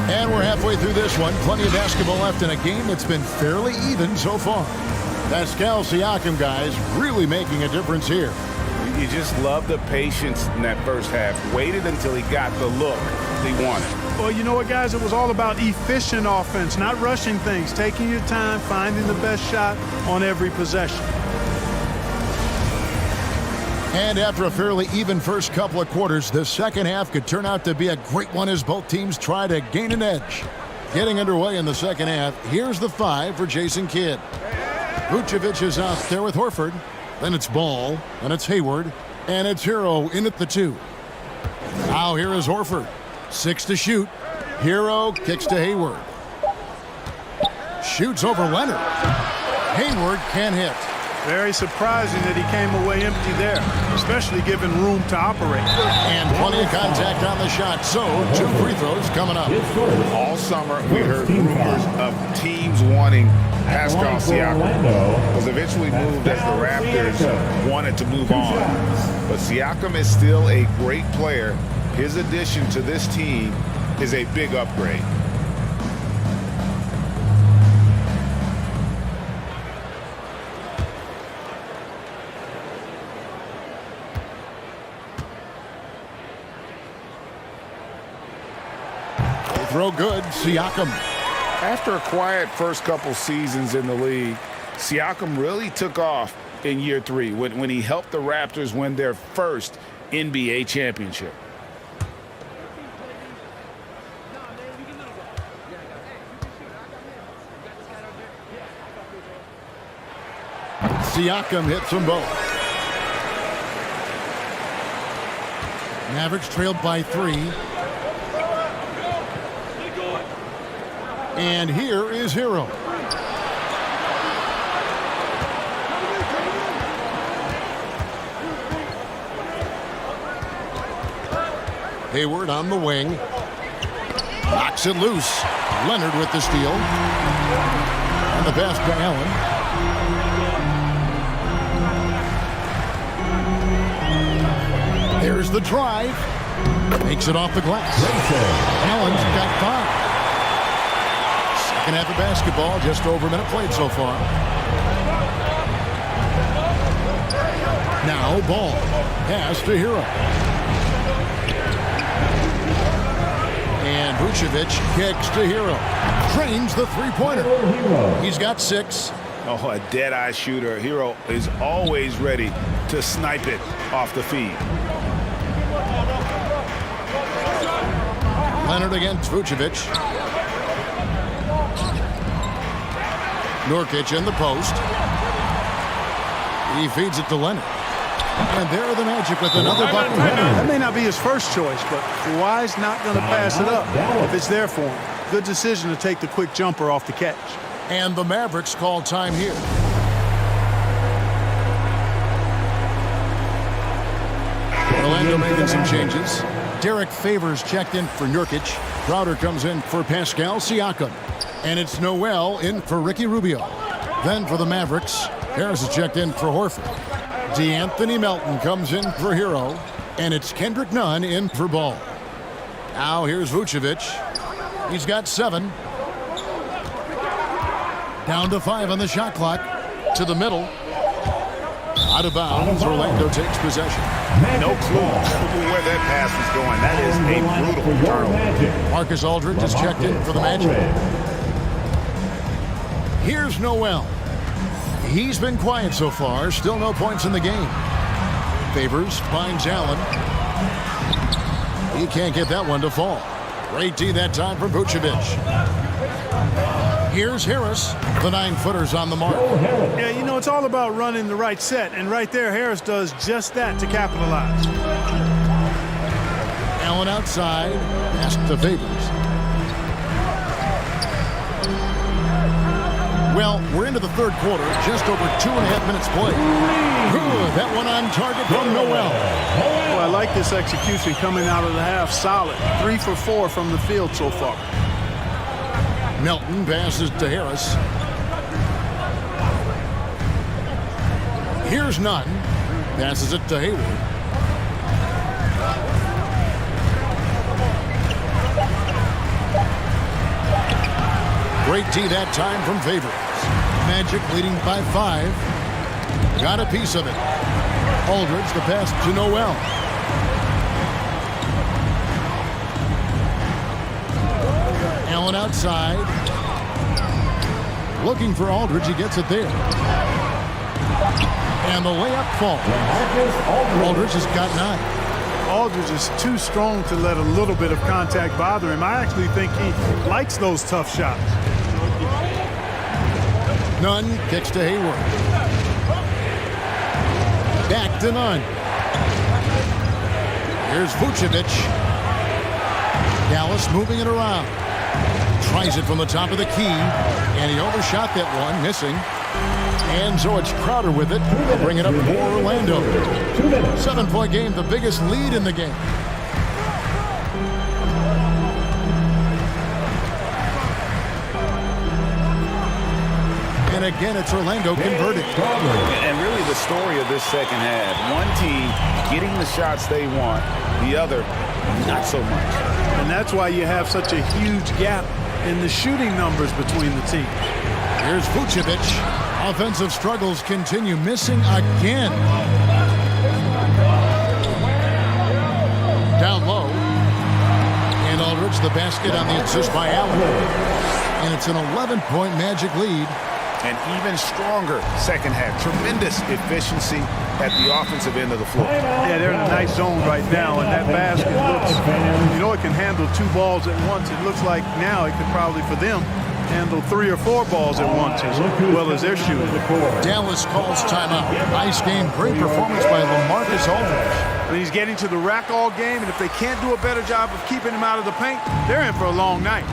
And we're halfway through this one. Plenty of basketball left in a game that's been fairly even so far. Pascal Siakam, guys, really making a difference here. You just love the patience in that first half. Waited until he got the look he wanted. Well, you know what, guys? It was all about efficient offense, not rushing things, taking your time, finding the best shot on every possession. And after a fairly even first couple of quarters, the second half could turn out to be a great one as both teams try to gain an edge. Getting underway in the second half, here's the 5 for Jason Kidd. Vucevic is out there with Horford. Then it's Ball, and it's Hayward, and it's Hero in at the 2. Now here is Horford. 6 to shoot. Hero kicks to Hayward. Shoots over Leonard. Hayward can't hit. Very surprising that he came away empty there, especially given room to operate. And plenty of contact on the shot, so 2 free throws coming up. All summer, we heard rumors of teams wanting Pascal Siakam. Was eventually moved as the Raptors wanted to move on. But Siakam is still a great player. His addition to this team is a big upgrade. Throw good, Siakam. After a quiet first couple seasons in the league, Siakam really took off in year 3 when he helped the Raptors win their first NBA championship. Siakam hits them both. Mavericks trailed by 3. And here is Hero. Hayward on the wing. Knocks it loose. Leonard with the steal. And the pass to Allen. Here's the drive. Makes it off the glass. Allen's got 5. Second half of basketball, just over a minute played so far. Now ball. Pass to Hero. And Vucevic kicks to Hero. Drains the three-pointer. He's got 6. Oh, a dead-eye shooter. Hero is always ready to snipe it off the feed. Leonard against Vucevic. Nurkic in the post. He feeds it to Leonard. And there the Magic with another bucket. That may not be his first choice, but Kawhi's not going to pass it up if it's there for him. Good decision to take the quick jumper off the catch. And the Mavericks call time here. Orlando making some changes. Derek Favors checked in for Nurkic. Crowder comes in for Pascal Siakam. And it's Noel in for Ricky Rubio. Then for the Mavericks, Harris is checked in for Horford. DeAnthony Melton comes in for Hero. And it's Kendrick Nunn in for Ball. Now here's Vucevic. He's got 7. Down to 5 on the shot clock. To the middle. Out of bounds. Orlando takes possession. No clue where that pass was going. That is a brutal turnover. Marcus Aldridge is checked in for the Magic. Here's Noel. He's been quiet so far. Still no points in the game. Favors finds Allen. He can't get that one to fall. Great D that time from Vucevic. Here's Harris. The 9-footer's on the mark. Yeah, you know, it's all about running the right set. And right there, Harris does just that to capitalize. Allen outside. Pass to Favors. Well, we're into the third quarter. Just over 2.5 minutes played. Good. That one on target from Noel. Well, I like this execution coming out of the half. Solid. 3 for 4 from the field so far. Melton passes to Harris. Here's Nunn. Passes it to Hayward. Great D that time from Favors. Magic leading by 5. Got a piece of it. Aldridge the pass to Noel. Allen outside. Looking for Aldridge. He gets it there. And the layup falls. Aldridge has got 9. Aldridge is too strong to let a little bit of contact bother him. I actually think he likes those tough shots. Nunn kicks to Hayward. Back to Nunn. Here's Vucevic. Dallas moving it around. Tries it from the top of the key. And he overshot that one, missing. And so it's Crowder with it. They'll bring it up for Orlando. 7-point game, the biggest lead in the game. And again, it's Orlando converting. And really the story of this second half. One team getting the shots they want, the other not so much. And that's why you have such a huge gap in the shooting numbers between the teams. Here's Vucevic. Offensive struggles continue, missing again. Down low. And Aldridge the basket on the assist by Allen. And it's an 11-point Magic lead. An even stronger second half. Tremendous efficiency at the offensive end of the floor. Yeah, they're in a nice zone right now, and that basket looks, you know, it can handle 2 balls at once. It looks like now it could probably, for them, handle 3 or 4 balls at once as well as they're shooting. Dallas calls timeout. Nice game. Great performance by LaMarcus Aldridge. But he's getting to the rack all game, and if they can't do a better job of keeping him out of the paint, they're in for a long night.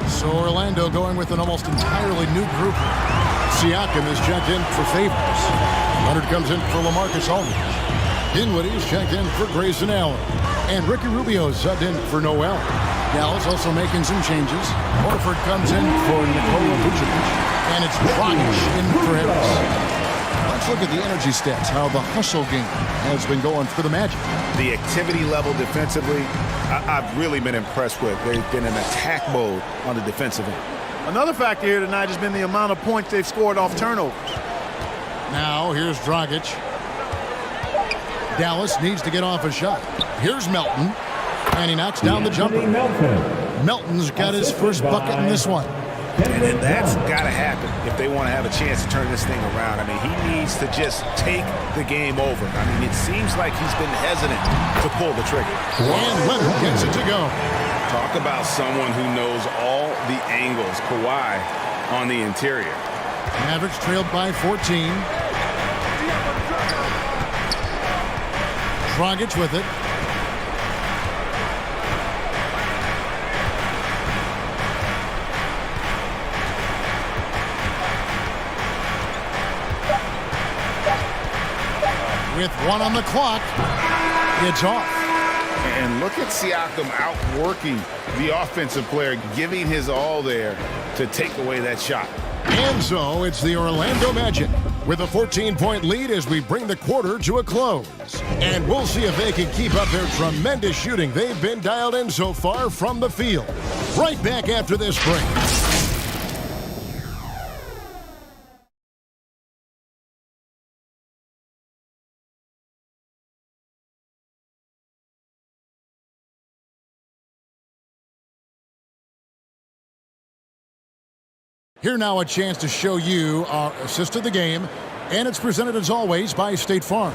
So Orlando going with an almost entirely new group. Siakam is checked in for Favors. Leonard comes in for LaMarcus Aldridge. Dinwiddie is checked in for Grayson Allen. And Ricky Rubio is subbed in for Noel. Dallas also making some changes. Horford comes in for Nikola Vucevic. And it's Dragic in for Harris. Let's look at the energy stats, how the hustle game has been going for the Magic. The activity level defensively, I've really been impressed with. They've been in attack mode on the defensive end. Another factor here tonight has been the amount of points they've scored off turnovers. Now here's Dragic. Dallas needs to get off a shot. Here's Melton, and he knocks down the jumper. Melton's got his first bucket in this one. And that's got to happen if they want to have a chance to turn this thing around. I mean, he needs to just take the game over. I mean, it seems like he's been hesitant to pull the trigger. And Leonard gets it to go. Talk about someone who knows all the angles. Kawhi on the interior. Mavericks trailed by 14. Dragic with it. With 1 on the clock, it's off. And look at Siakam outworking the offensive player, giving his all there to take away that shot. And so it's the Orlando Magic with a 14-point lead as we bring the quarter to a close. And we'll see if they can keep up their tremendous shooting they've been dialed in so far from the field. Right back after this break. Here now a chance to show you our assist of the game, and it's presented as always by State Farm.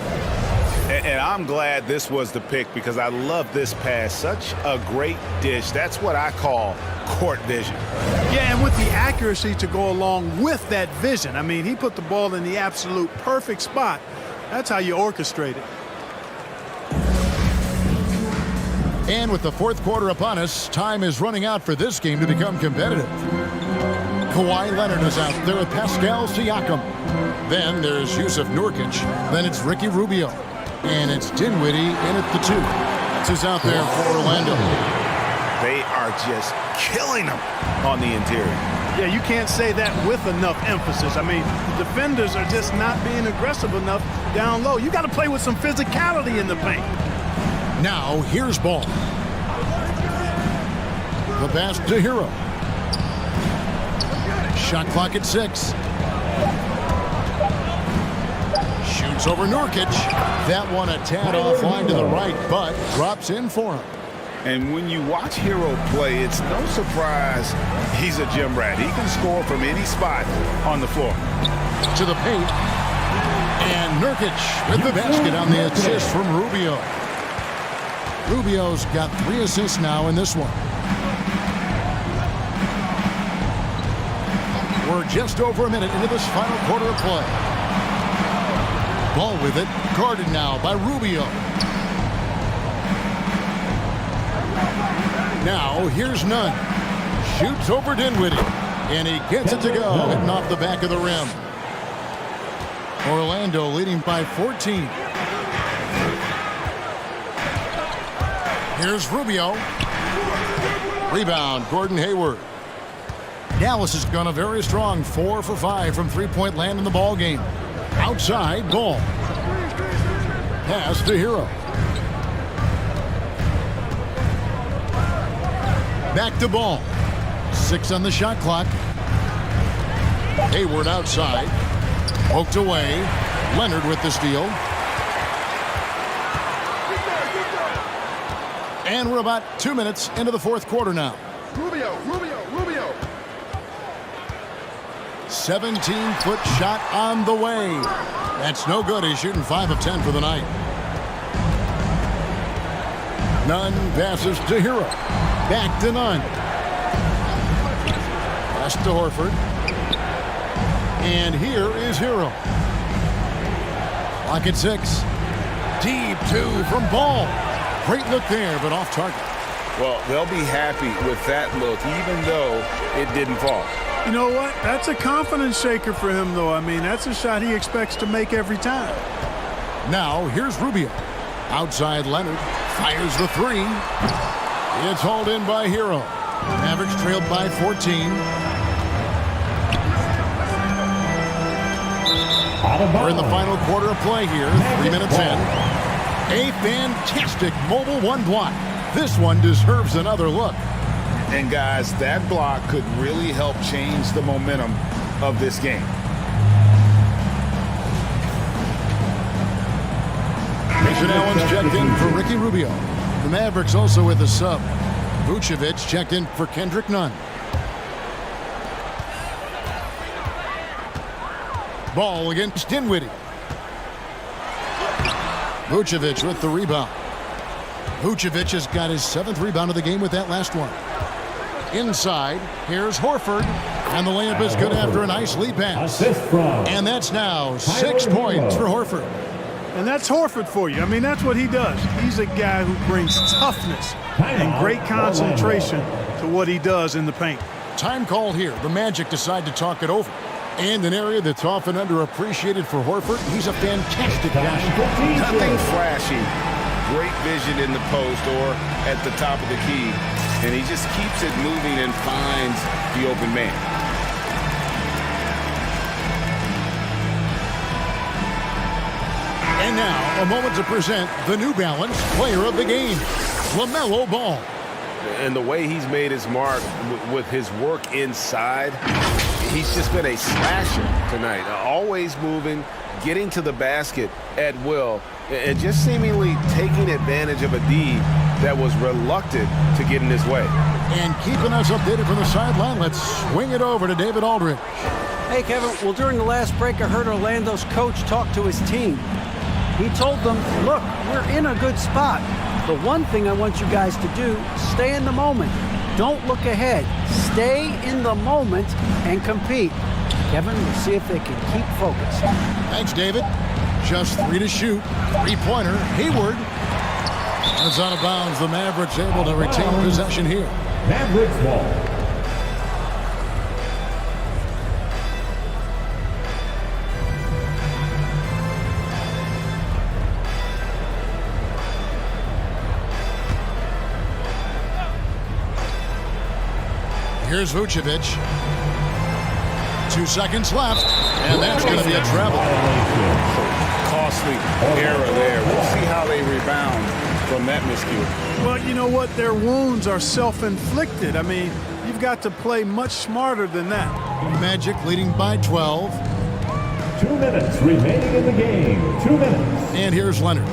And I'm glad this was the pick because I love this pass. Such a great dish. That's what I call court vision. Yeah, and with the accuracy to go along with that vision. I mean, he put the ball in the absolute perfect spot. That's how you orchestrate it. And with the fourth quarter upon us, time is running out for this game to become competitive. Kawhi Leonard is out there with Pascal Siakam. Then there's Yusuf Nurkic. Then it's Ricky Rubio. And it's Dinwiddie in at the 2. This is out there for Orlando. They are just killing them on the interior. Yeah, you can't say that with enough emphasis. I mean, the defenders are just not being aggressive enough down low. You got to play with some physicality in the paint. Now, here's Ball. The pass to Hero. Shot clock at 6. Shoots over Nurkic. That one a tad offline to the right, but drops in for him. And when you watch Hero play, it's no surprise he's a gym rat. He can score from any spot on the floor. To the paint. And Nurkic with the basket on the assist from Rubio. Rubio's got 3 assists now in this one. We're just over a minute into this final quarter of play. Ball with it, guarded now by Rubio. Now here's Nunn. Shoots over Dinwiddie, and he gets it to go, hitting off the back of the rim. Orlando leading by 14. Here's Rubio. Rebound, Gordon Hayward. Dallas has gone a very strong 4 for 5 from three-point land in the ball game. Outside, Ball. Pass to Hero. Back to Ball. 6 on the shot clock. Hayward outside. Poked away. Leonard with the steal. And we're about 2 minutes into the fourth quarter now. Rubio. 17-foot shot on the way. That's no good. He's shooting 5 of 10 for the night. Nunn passes to Hero. Back to Nunn. Pass to Horford. And here is Hero. Clock at 6. Deep 2 from Ball. Great look there, but off target. Well, they'll be happy with that look, even though it didn't fall. You know what? That's a confidence shaker for him, though. I mean, that's a shot he expects to make every time. Now, here's Rubio. Outside Leonard. Fires the 3. It's hauled in by Hero. Mavericks trailed by 14. We're in the final quarter of play here, 3 minutes in. A fantastic mobile one block. This one deserves another look. And guys, that block could really help change the momentum of this game. Mason Allen's checked in for Ricky Rubio. The Mavericks also with a sub. Vucevic checked in for Kendrick Nunn. Ball against Dinwiddie. Vucevic with the rebound. Vucevic has got his 7th rebound of the game with that last one. Inside, here's Horford. And the layup is good after a nice lead pass. And that's now 6 points for Horford. And that's Horford for you. I mean, that's what he does. He's a guy who brings toughness and great concentration to what he does in the paint. Time called here. The Magic decide to talk it over. And an area that's often underappreciated for Horford, he's a fantastic guy. Nothing flashy. Great vision in the post or at the top of the key. And he just keeps it moving and finds the open man. And now, a moment to present the New Balance Player of the Game, LaMelo Ball. And the way he's made his mark with his work inside, he's just been a slasher tonight. Always moving, getting to the basket at will, and just seemingly taking advantage of a D that was reluctant to get in his way. And keeping us updated from the sideline, let's swing it over to David Aldridge. Hey, Kevin. Well, during the last break, I heard Orlando's coach talk to his team. He told them, look, we're in a good spot. The one thing I want you guys to do, stay in the moment. Don't look ahead. Stay in the moment and compete. Kevin, we'll see if they can keep focused. Thanks, David. Just 3 to shoot. 3-pointer. Hayward. It's out of bounds. The Mavericks able to retain possession here. Mavericks ball. Here's Vucevic. 2 seconds left, and that's going to be a travel. Costly error there. We'll see how they rebound from that miscue. Well, you know what? Their wounds are self-inflicted. I mean, you've got to play much smarter than that. Magic leading by 12. 2 minutes remaining in the game. 2 minutes. And here's Leonard.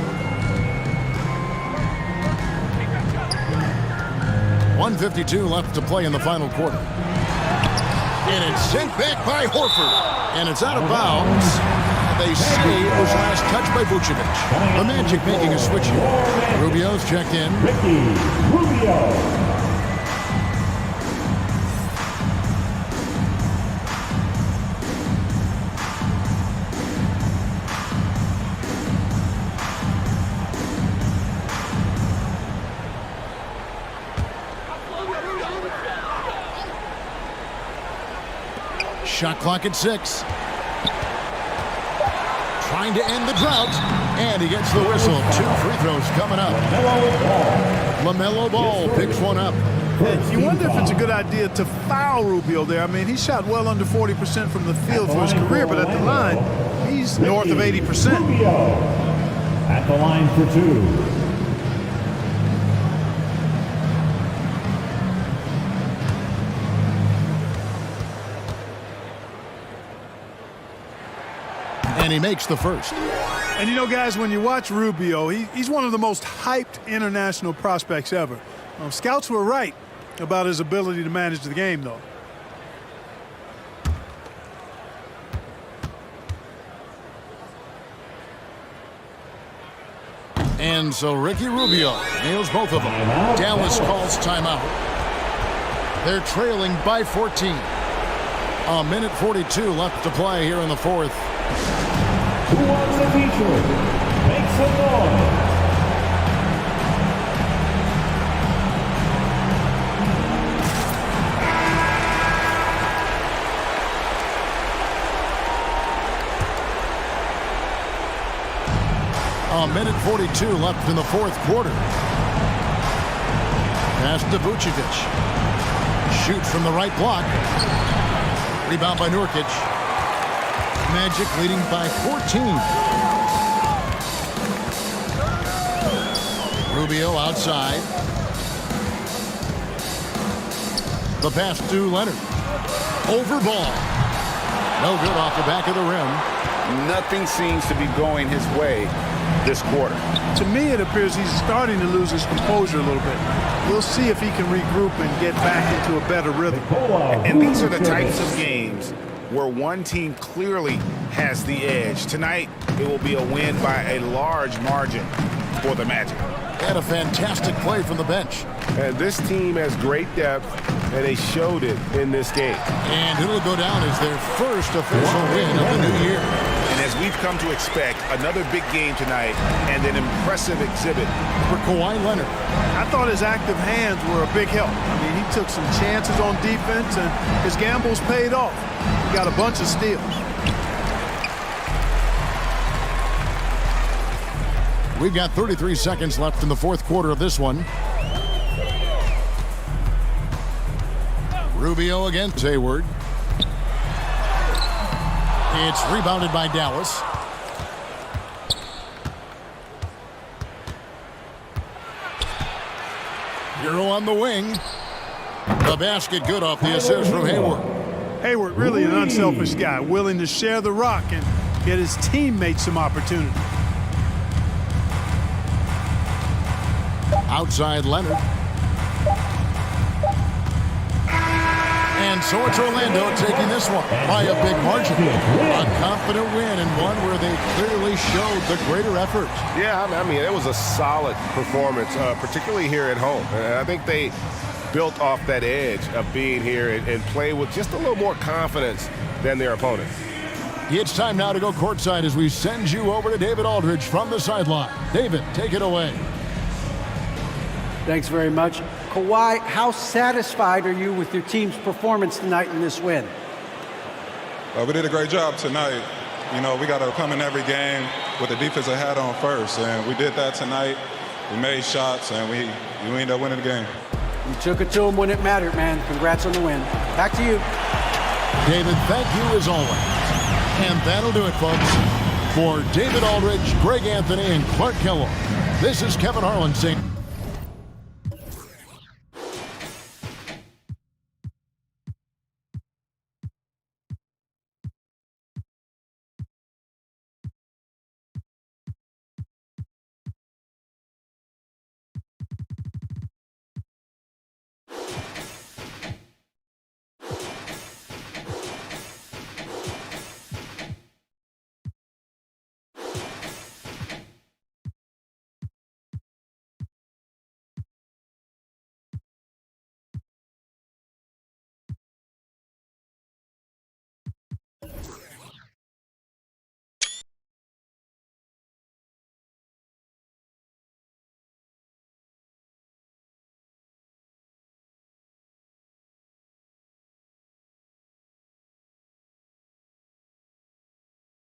1:52 left to play in the final quarter. And it's sent back by Horford. And it's out of bounds. They say it was last touched by Vucevic. The Magic making a switch here. Rubio's checked in. Ricky Rubio. Shot clock at 6. Trying to end the drought. And he gets the whistle. 2 free throws coming up. LaMelo Ball picks one up. You wonder if it's a good idea to foul Rubio there. I mean, he shot well under 40% from the field for his career, but at the line, he's north of 80%. Rubio at the line for 2. And he makes the first. And you know, guys, when you watch Rubio, he's one of the most hyped international prospects ever. Scouts were right about his ability to manage the game, though. And so Ricky Rubio nails both of them. Dallas calls timeout. They're trailing by 14. 1:42 left to play here in the fourth. Who wants the feature? Make some noise. A minute 42 left in the fourth quarter. Pass to Vucevic. Shoot from the right block. Rebound by Nurkic. Magic leading by 14. Rubio outside. The pass to Leonard. Over ball. No good off the back of the rim. Nothing seems to be going his way this quarter. To me, it appears he's starting to lose his composure a little bit. We'll see if he can regroup and get back into a better rhythm. And these are the types of games where one team clearly has the edge. Tonight, it will be a win by a large margin for the Magic. And a fantastic play from the bench. And this team has great depth, and they showed it in this game. And it'll go down as their first official win of the new year. And as we've come to expect, another big game tonight and an impressive exhibit for Kawhi Leonard. I thought his active hands were a big help. I mean, he took some chances on defense, and his gambles paid off. He got a bunch of steals. We've got 33 seconds left in the fourth quarter of this one. Rubio against Hayward. It's rebounded by Dallas. Hero on the wing. The basket good off the assist from Hayward. Hayward really an unselfish guy, willing to share the rock and get his teammates some opportunity. Outside Leonard. And so it's Orlando taking this one by a big margin. A confident win and one where they clearly showed the greater effort. Yeah, I mean, it was a solid performance, particularly here at home. And I think they built off that edge of being here and play with just a little more confidence than their opponent. It's time now to go courtside as we send you over to David Aldridge from the sideline. David, take it away. Thanks very much. Kawhi, how satisfied are you with your team's performance tonight in this win? We did a great job tonight. You know, we got to come in every game with the defensive hat on first, and we did that tonight. We made shots, and we ended up winning the game. You took it to them when it mattered, man. Congrats on the win. Back to you. David, thank you as always. And that'll do it, folks. For David Aldridge, Greg Anthony, and Clark Kellogg, this is Kevin Harlan saying